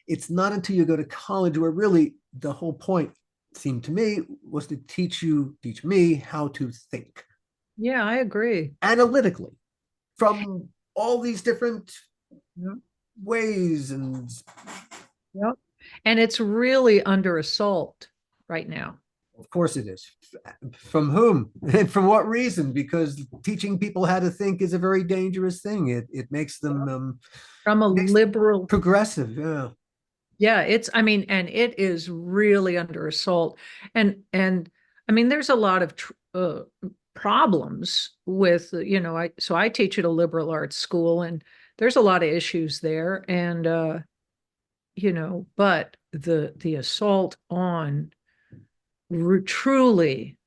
It's not until you go to college where really the whole point, seemed to me, was to teach me how to think. Yeah, I agree. Analytically, from all these different ways. And and it's really under assault right now. Of course it is. From whom and for what reason? Because teaching people how to think is a very dangerous thing. It makes them from a liberal progressive. Yeah. Yeah, and it is really under assault. And I mean, there's a lot of problems with, I teach at a liberal arts school, and there's a lot of issues there. And, but the assault on truly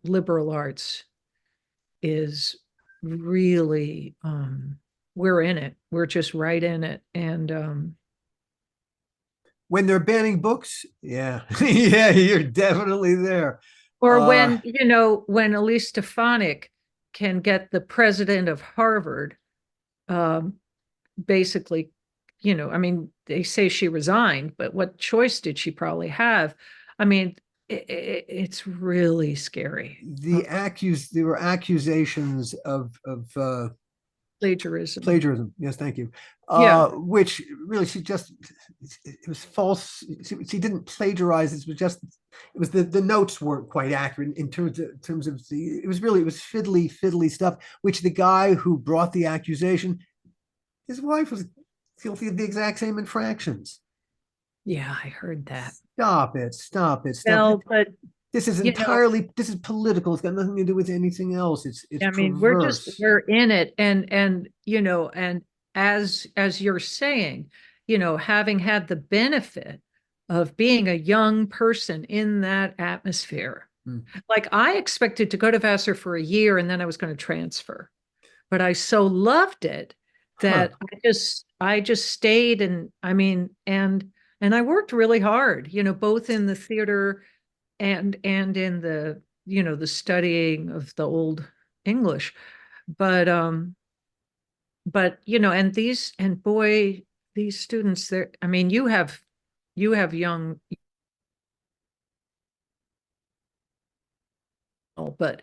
liberal arts is really we're in it. We're just right in it. And When they're banning books, yeah, yeah, you're definitely there. or when, when Elise Stefanik can get the president of Harvard, basically, I mean, they say she resigned, but what choice did she probably have? I mean, it's really scary. There were accusations of Plagiarism. Plagiarism. Yes, thank you. Yeah. Which really, it was false. She didn't plagiarize. It was the notes weren't quite accurate in terms of it was fiddly stuff, which the guy who brought the accusation, his wife was guilty of the exact same infractions. Yeah, I heard that. Stop it. Well, but this is this is political. It's got nothing to do with anything else. It's I mean, perverse. we're in it. And and as you're saying, having had the benefit of being a young person in that atmosphere, like I expected to go to Vassar for a year and then I was going to transfer, but I so loved it that I just stayed. And I mean, and I worked really hard, both in the theater and in the, the studying of the old English. But and these students, there, I mean, you have young, but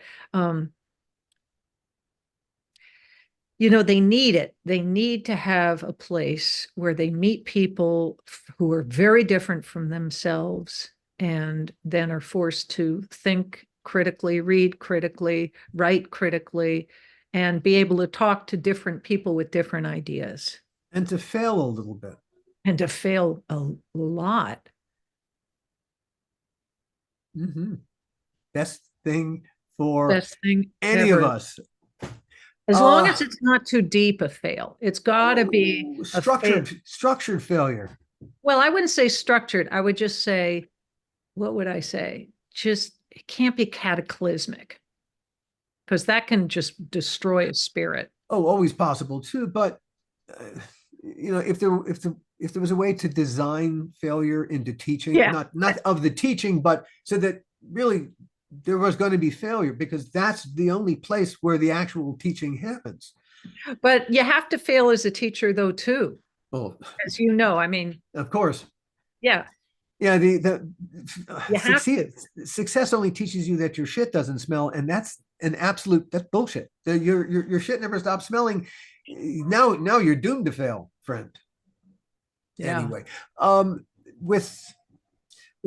they need it. They need to have a place where they meet people who are very different from themselves and then are forced to think critically, read critically, write critically, and be able to talk to different people with different ideas. And to fail a little bit. And to fail a lot. Best thing for any ever. of us. As long as it's not too deep a fail. It's got to be structured failure. Well, I wouldn't say structured. I would just say, what would I say? Just, it can't be cataclysmic, because that can just destroy a spirit. Oh, always possible too. But if there was a way to design failure into teaching, not of the teaching, but so that really there was going to be failure, because that's the only place where the actual teaching happens. But you have to fail as a teacher though, too. Oh, as I mean, of course. Yeah. Yeah. Success only teaches you that your shit doesn't smell. And that's that's bullshit. Your shit never stops smelling. Now you're doomed to fail, friend. Yeah. Anyway, with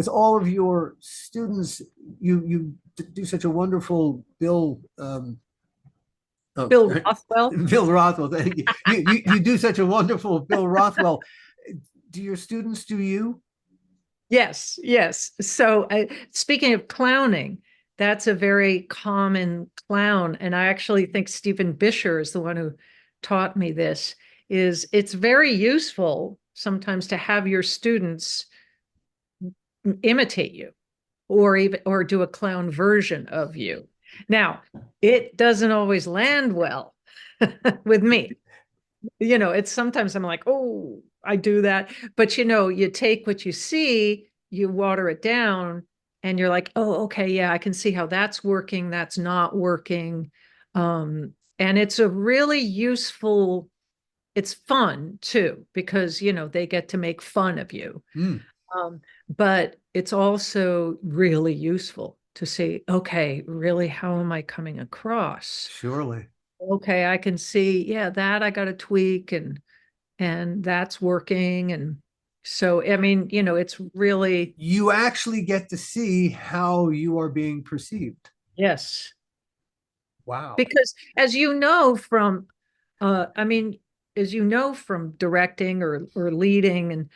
all of your students, you do such a wonderful Bill Rothwell. Bill Rothwell, thank you. You do such a wonderful Bill Rothwell. Do your students do you? Yes. So speaking of clowning, that's a very common clown. And I actually think Stephen Bisher is the one who taught me this. It's very useful sometimes to have your students imitate you or do a clown version of you. Now, it doesn't always land well with me. It's sometimes I'm like, oh, I do that. But you take what you see, you water it down, and you're like, oh, okay, yeah, I can see how that's working, that's not working. And it's a really useful, it's fun too, because they get to make fun of you. But it's also really useful to say, okay, really, how am I coming across? Surely. Okay, I can see, yeah, that I got to tweak and that's working. And so, I mean, it's really. You actually get to see how you are being perceived. Yes. Wow. Because as from, from directing or leading, and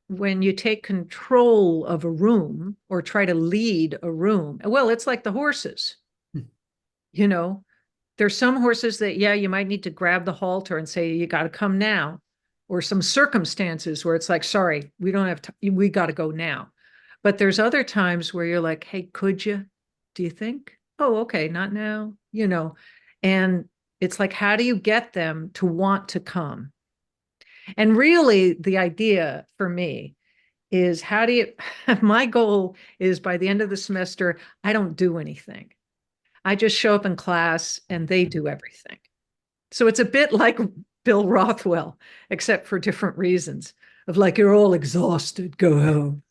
when you take control of a room or try to lead a room, well, it's like the horses. There's some horses that, you might need to grab the halter and say, you got to come now. Or some circumstances where it's like, sorry, we don't have time, we got to go now. But there's other times where you're like, hey, could you? Do you think? Oh, okay, not now, and It's like, how do you get them to want to come? And really, the idea for me is how do you, my goal is by the end of the semester, I don't do anything. I just show up in class and they do everything. So it's a bit like Bill Rothwell, except for different reasons of like, you're all exhausted, go home.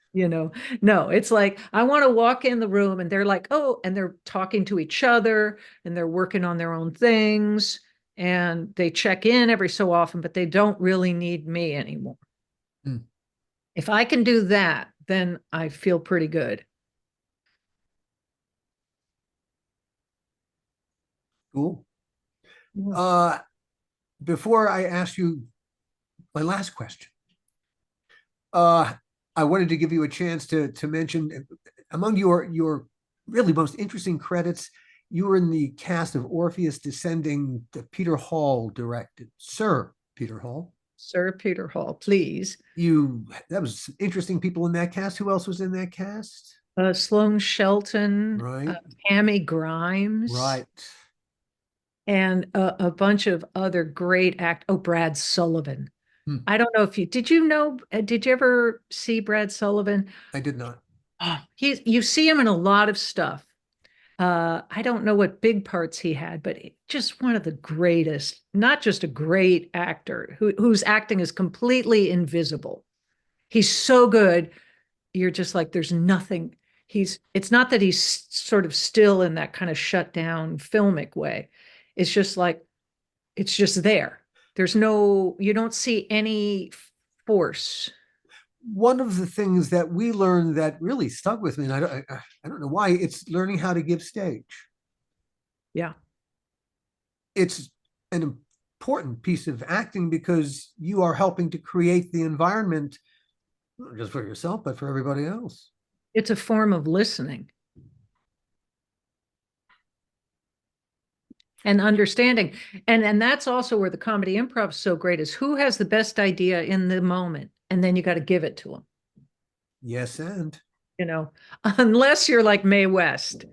No, it's like, I want to walk in the room and they're like, oh, and they're talking to each other and they're working on their own things and they check in every so often, but they don't really need me anymore. Hmm. If I can do that, then I feel pretty good. Cool. Yeah. Before I ask you my last question, I wanted to give you a chance to mention among your really most interesting credits, you were in the cast of Orpheus Descending that Peter Hall directed. Sir Peter Hall. Sir Peter Hall, please. That was some interesting people in that cast. Who else was in that cast? Sloane Shelton, Right. Tammy Grimes. Right. And a bunch of other great Brad Sullivan. Hmm. I don't know if did you ever see Brad Sullivan? I did not. Oh, you see him in a lot of stuff. I don't know what big parts he had, but just one of the greatest, not just a great actor whose acting is completely invisible. He's so good. You're just like, there's nothing. It's not that he's sort of still in that kind of shut down filmic way. It's just like, it's just there. You don't see any force. One of the things that we learned that really stuck with me, and I don't know why, it's learning how to give stage. Yeah. It's an important piece of acting because you are helping to create the environment, not just for yourself, but for everybody else. It's a form of listening and understanding. And that's also where the comedy improv is so great, is who has the best idea in the moment, and then you got to give it to them. Yes, and unless you're like Mae West.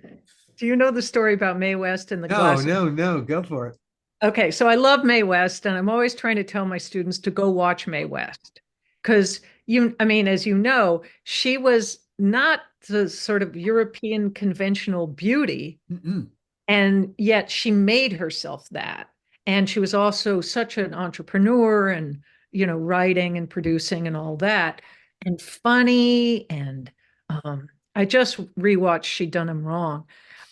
Do you know the story about Mae West and the glass? No, go for it. Okay, so I love Mae West, and I'm always trying to tell my students to go watch Mae West because as you know, she was not the sort of European conventional beauty. Mm-mm. And yet she made herself that. And she was also such an entrepreneur and, writing and producing and all that, and funny. And I just rewatched She Done Him Wrong.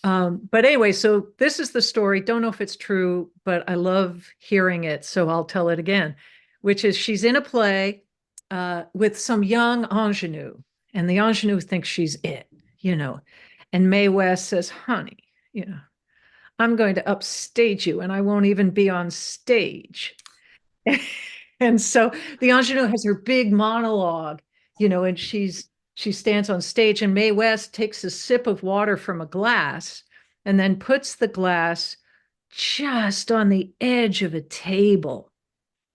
But anyway, so this is the story. Don't know if it's true, but I love hearing it. So I'll tell it again, which is she's in a play with some young ingenue. And the ingenue thinks she's it, And Mae West says, honey, I'm going to upstage you and I won't even be on stage. And so the ingenue has her big monologue, and she stands on stage, and Mae West takes a sip of water from a glass and then puts the glass just on the edge of a table.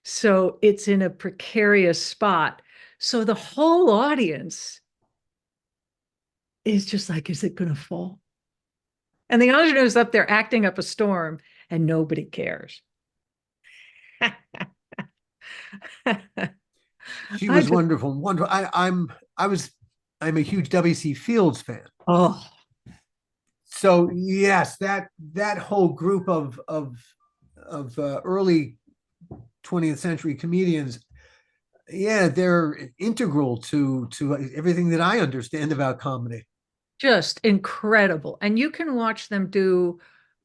So it's in a precarious spot. So the whole audience is just like, is it going to fall? And the ingenue is up there acting up a storm and nobody cares. She was wonderful. Wonderful. I'm a huge W.C. Fields fan. Oh, so yes, that whole group of early 20th century comedians, yeah, they're integral to everything that I understand about comedy. Just incredible. And you can watch them do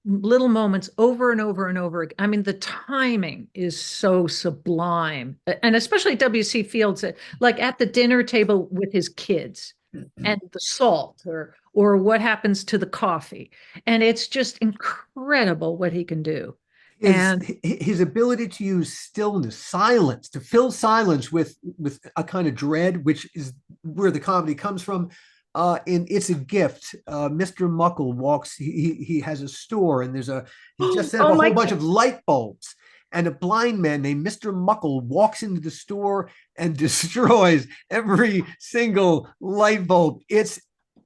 little moments over and over and over again. I mean, the timing is so sublime. And especially W.C. Fields, like at the dinner table with his kids and the salt or what happens to the coffee. And it's just incredible what he can do. His ability to use stillness, silence, to fill silence with a kind of dread, which is where the comedy comes from. And It's a Gift. Mr. Muckle walks. He has a store, and he just set up a whole bunch of light bulbs. And a blind man named Mr. Muckle walks into the store and destroys every single light bulb. It's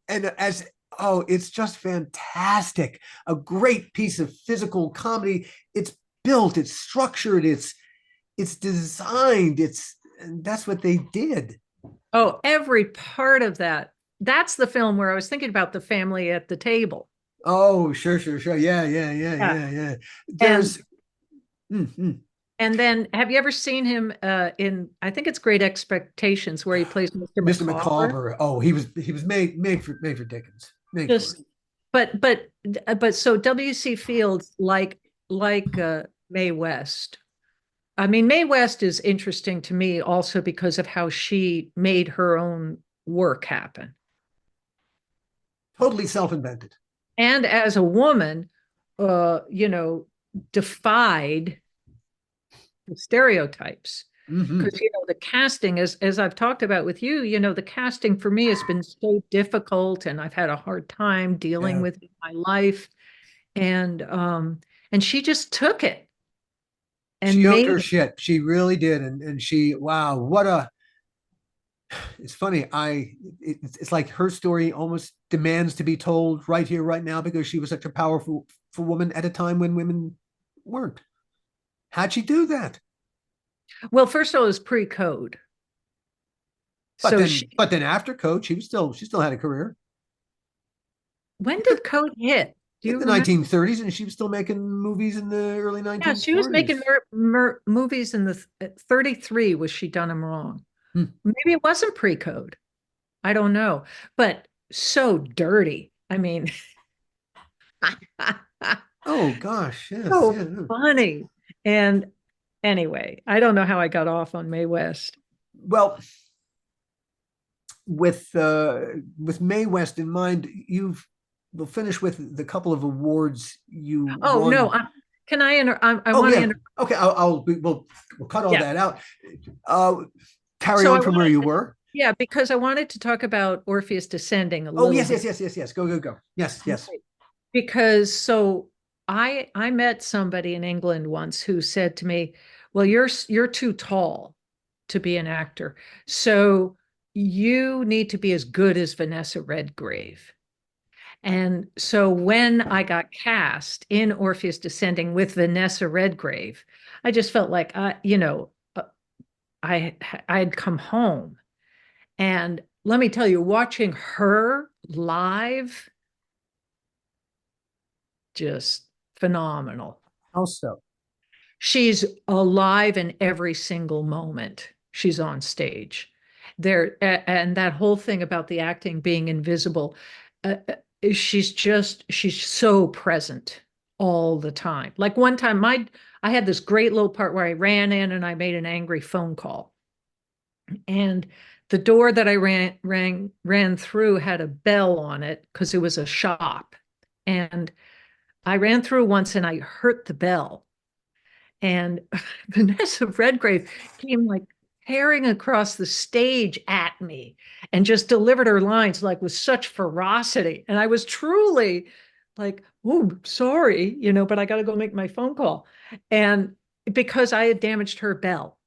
just fantastic. A great piece of physical comedy. It's built, it's structured, it's designed, and that's what they did. Oh, every part of that. That's the film where I was thinking about the family at the table. Oh, sure. Yeah. There's and then have you ever seen him in, I think it's Great Expectations, where he plays Mr. Mr. McCawber? McCawber. Oh, he was made for Dickens. But so W.C. Fields, like Mae West. I mean, Mae West is interesting to me also because of how she made her own work happen. Totally self-invented. And as a woman, defied the stereotypes. Because, the casting, as I've talked about with you, the casting for me has been so difficult, and I've had a hard time dealing with it in my life. And she just took it. And she owned her shit. She really did. And she, wow, it's funny. It's like her story almost demands to be told right here, right now, because she was such a powerful woman at a time when women weren't. How'd she do that? Well, first of all, it was pre-code. But then after code, she still had a career. When did code hit? In the 1930s, and she was still making movies in the early 1940s. Yeah, she was making movies in the 33. Was she done them wrong? Maybe it wasn't pre-code. I don't know. But so dirty. I mean, oh gosh, yes, so funny. And anyway, I don't know how I got off on Mae West. Well, with Mae West in mind, we'll finish with the couple of awards you won. No, can I want to okay, we'll cut all that out. Carry on from where you were. Yeah, because I wanted to talk about Orpheus Descending a little bit. Yes. Go. Yes. Because I met somebody in England once who said to me, well, you're too tall to be an actor, so you need to be as good as Vanessa Redgrave. And so when I got cast in Orpheus Descending with Vanessa Redgrave, I just felt like, I'd come home. And let me tell you, watching her live, just phenomenal. Also, she's alive in every single moment she's on stage. And that whole thing about the acting being invisible, she's so present all the time. Like one time I had this great little part where I ran in and I made an angry phone call. And the door that I ran through had a bell on it because it was a shop. And I ran through once and I hurt the bell. And Vanessa Redgrave came like tearing across the stage at me and just delivered her lines like with such ferocity. And I was truly like, oh, sorry, but I got to go make my phone call. And because I had damaged her bell.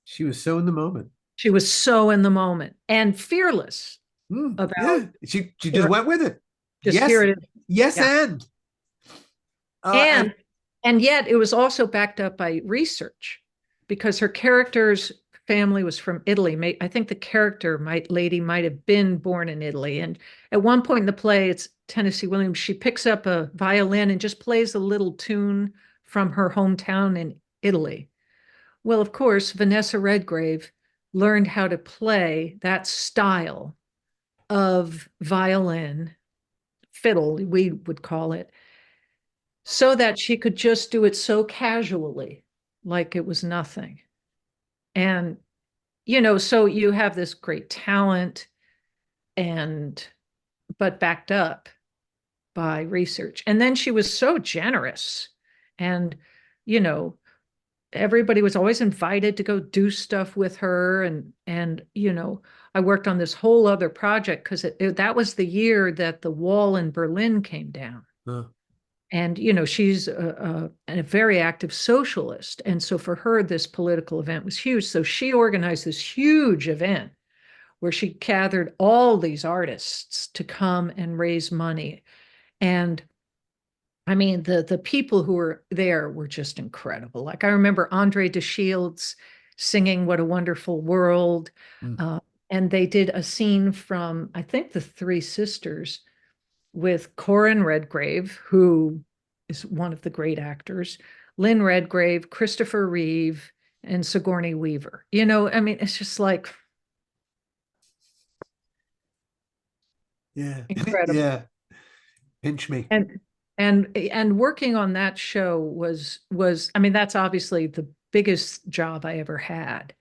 She was so in the moment. She was so in the moment and fearless about. She just went with it. Here it is. Yes, and yet it was also backed up by research, because her character's family was from Italy. I think the character lady might have been born in Italy. And at one point in the play, it's Tennessee Williams, she picks up a violin and just plays a little tune from her hometown in Italy. Well, of course, Vanessa Redgrave learned how to play that style of violin, fiddle, we would call it, so that she could just do it so casually, like it was nothing. And, so you have this great talent but backed up by research. And then she was so generous, and, everybody was always invited to go do stuff with her. And I worked on this whole other project because that was the year that the wall in Berlin came down. And, she's a very active socialist. And so for her, this political event was huge. So she organized this huge event where she gathered all these artists to come and raise money. And I mean, the people who were there were just incredible. Like I remember Andre DeShields singing "What a Wonderful World," Mm. and they did a scene from I think The Three Sisters with Corin Redgrave, who is one of the great actors, Lynn Redgrave, Christopher Reeve, and Sigourney Weaver. You know, I mean, it's just like Yeah. incredible. Yeah. Pinch me. And working on that show was I mean, that's obviously the biggest job I ever had.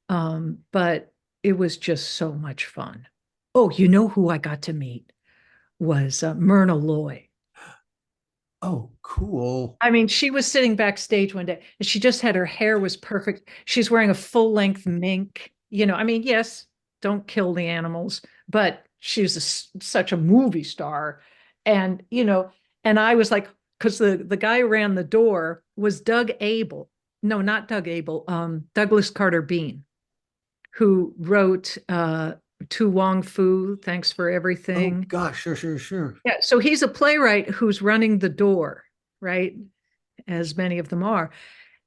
But it was just so much fun. Oh, you know who I got to meet was Myrna Loy. Oh, cool. I mean, she was sitting backstage one day and she just had her hair was perfect. She's wearing a full length mink. You know, I mean, yes, don't kill the animals, but she's such a movie star. And, you know, and I was like, because the guy who ran the door was Doug Abel. No, not Doug Abel, Douglas Carter Bean, who wrote To Wong Fu, Thanks for Oh Everything. gosh, sure. Yeah, so he's a playwright who's running the door, right? As many of them are.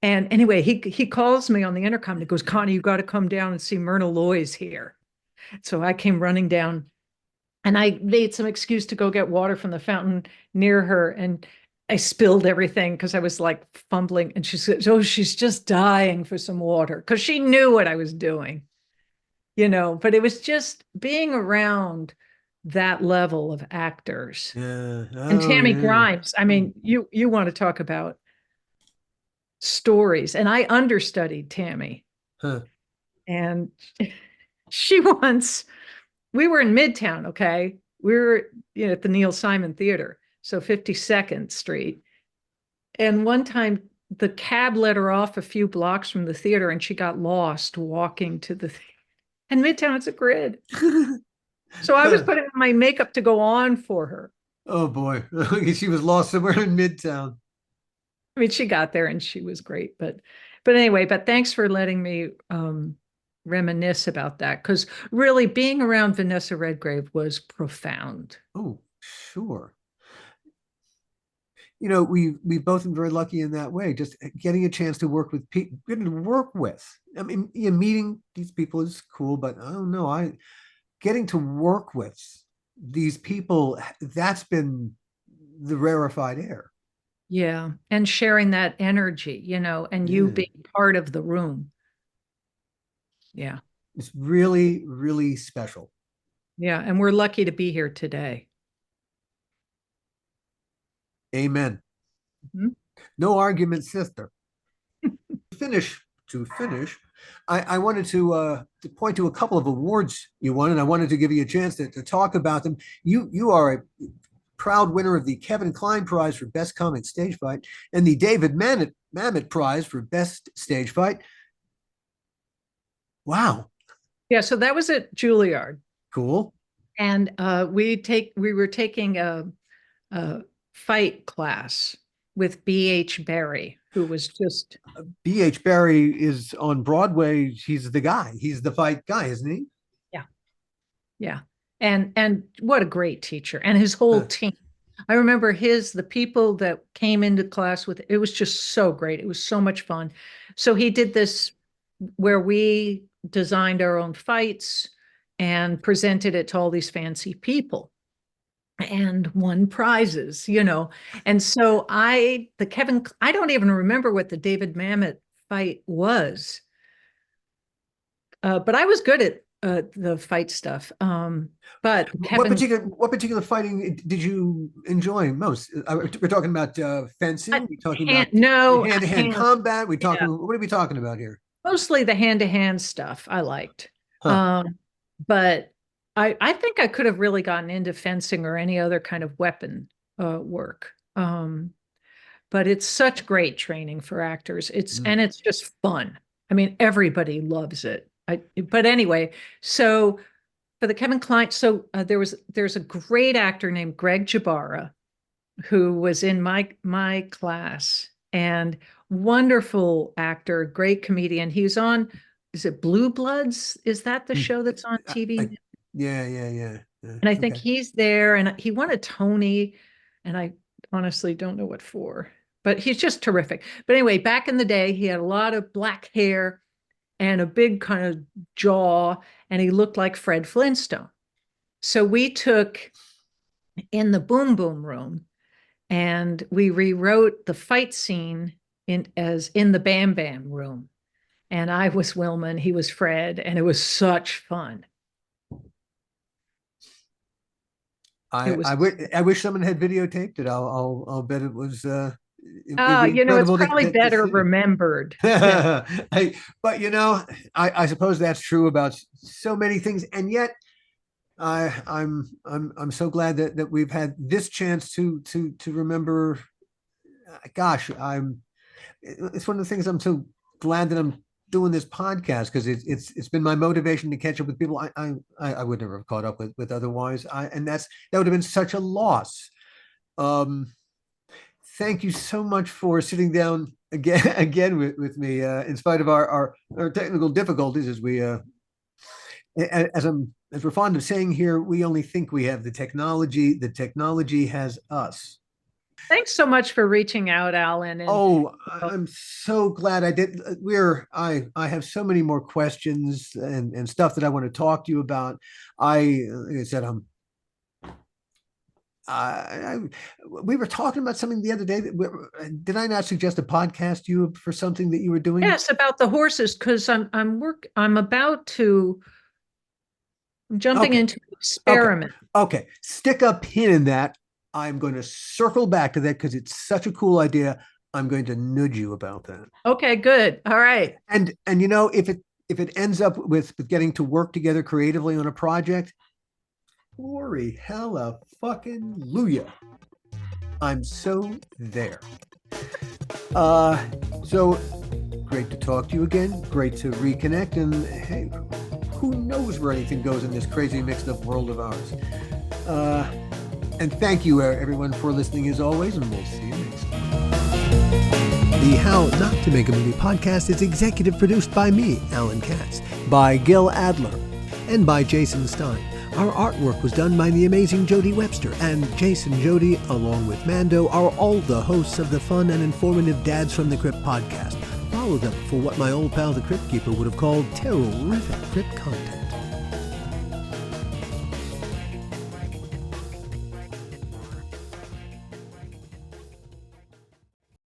And anyway, he calls me on the intercom and he goes, Connie, you got to come down and see Myrna Loy's here. So I came running down and I made some excuse to go get water from the fountain near her. And I spilled everything because I was like fumbling. And she said, oh, she's just dying for some water because she knew what I was doing, you know, but it was just being around that level of actors. Yeah. And Oh, Tammy yeah. Grimes, I mean, you want to talk about stories. And I understudied Tammy. Huh. And she once, we were in Midtown, okay? We were, you know, at the Neil Simon Theater, so 52nd Street. And one time the cab let her off a few blocks from the theater and she got lost walking to the theater. And Midtown, it's a grid. So I was putting on my makeup to go on for her. Oh boy. She was lost somewhere in Midtown. I mean, she got there and she was great, but anyway, but thanks for letting me reminisce about that because really being around Vanessa Redgrave was profound. Oh, sure. You know, we've both been very lucky in that way, just getting a chance to work with people, getting to work with. I mean, yeah, meeting these people is cool, but I don't know, I getting to work with these people, that's been the rarefied air. Yeah, and sharing that energy, you know, and you Yeah. being part of the room. Yeah. It's really, really special. Yeah, and we're lucky to be here today. Amen. Mhm. No argument, sister. To finish, I wanted to point to a couple of awards you won, and I wanted to give you a chance to talk about them. You are a proud winner of the Kevin Kline Prize for Best Comic Stage Fight and the David Mamet Prize for Best Stage Fight. Wow. Yeah, so that was at Juilliard. Cool. And we were taking a fight class with B.H. Barry, who was just B.H. Barry is on Broadway. He's the guy. He's the fight guy, isn't he? yeah. And what a great teacher and his whole team. I remember the people that came into class with it was just so great. It was so much fun. So he did this where we designed our own fights and presented it to all these fancy people and won prizes, you know. And so I don't even remember what the David Mamet fight was. But I was good at the fight stuff. But what particular fighting did you enjoy most? We're talking about fencing. We're talking about hand-to-hand combat. What are we talking about here? Mostly the hand-to-hand stuff I liked. Huh. But I think I could have really gotten into fencing or any other kind of weapon work. But it's such great training for actors. And it's just fun. I mean, everybody loves it. But anyway, so for the Kevin Kline, so there's a great actor named Greg Jabara who was in my class and wonderful actor, great comedian. He's on, is it Blue Bloods? Is that the show that's on TV? Yeah. And I think he's there and he won a Tony and I honestly don't know what for, but he's just terrific. But anyway, back in the day, he had a lot of black hair and a big kind of jaw, and he looked like Fred Flintstone. So we took in the Boom Boom Room and we rewrote the fight scene in the Bam Bam Room. And I was Wilma and he was Fred, and it was such fun. I wish someone had videotaped it. I'll bet it was. It's probably better remembered. But I suppose that's true about so many things, and yet I'm so glad that we've had this chance to remember. Gosh, it's one of the things I'm so glad that I'm doing this podcast, because it's been my motivation to catch up with people I would never have caught up with otherwise. And that would have been such a loss. Thank you so much for sitting down again with me, in spite of our technical difficulties, as we're fond of saying here, we only think we have the technology. The technology has us. Thanks so much for reaching out, Alan. I'm so glad I did. I have so many more questions and stuff that I want to talk to you about. Like I said, we were talking about something the other day. Did I not suggest a podcast to you for something that you were doing? Yes, about the horses, because I'm jumping into an experiment. Okay. Stick a pin in that. I'm going to circle back to that because it's such a cool idea. I'm going to nudge you about that. Okay, good. All right. And if it ends up with getting to work together creatively on a project, glory hella fucking Luya. I'm so there. So great to talk to you again. Great to reconnect. And hey, who knows where anything goes in this crazy mixed up world of ours. And thank you, everyone, for listening as always, and we'll see you next time. The How Not to Make a Movie podcast is executive produced by me, Alan Katz, by Gil Adler, and by Jason Stein. Our artwork was done by the amazing Jody Webster, and Jason Jody, along with Mando, are all the hosts of the fun and informative Dads from the Crypt podcast. Follow them for what my old pal the Crypt Keeper would have called terrific crypt content.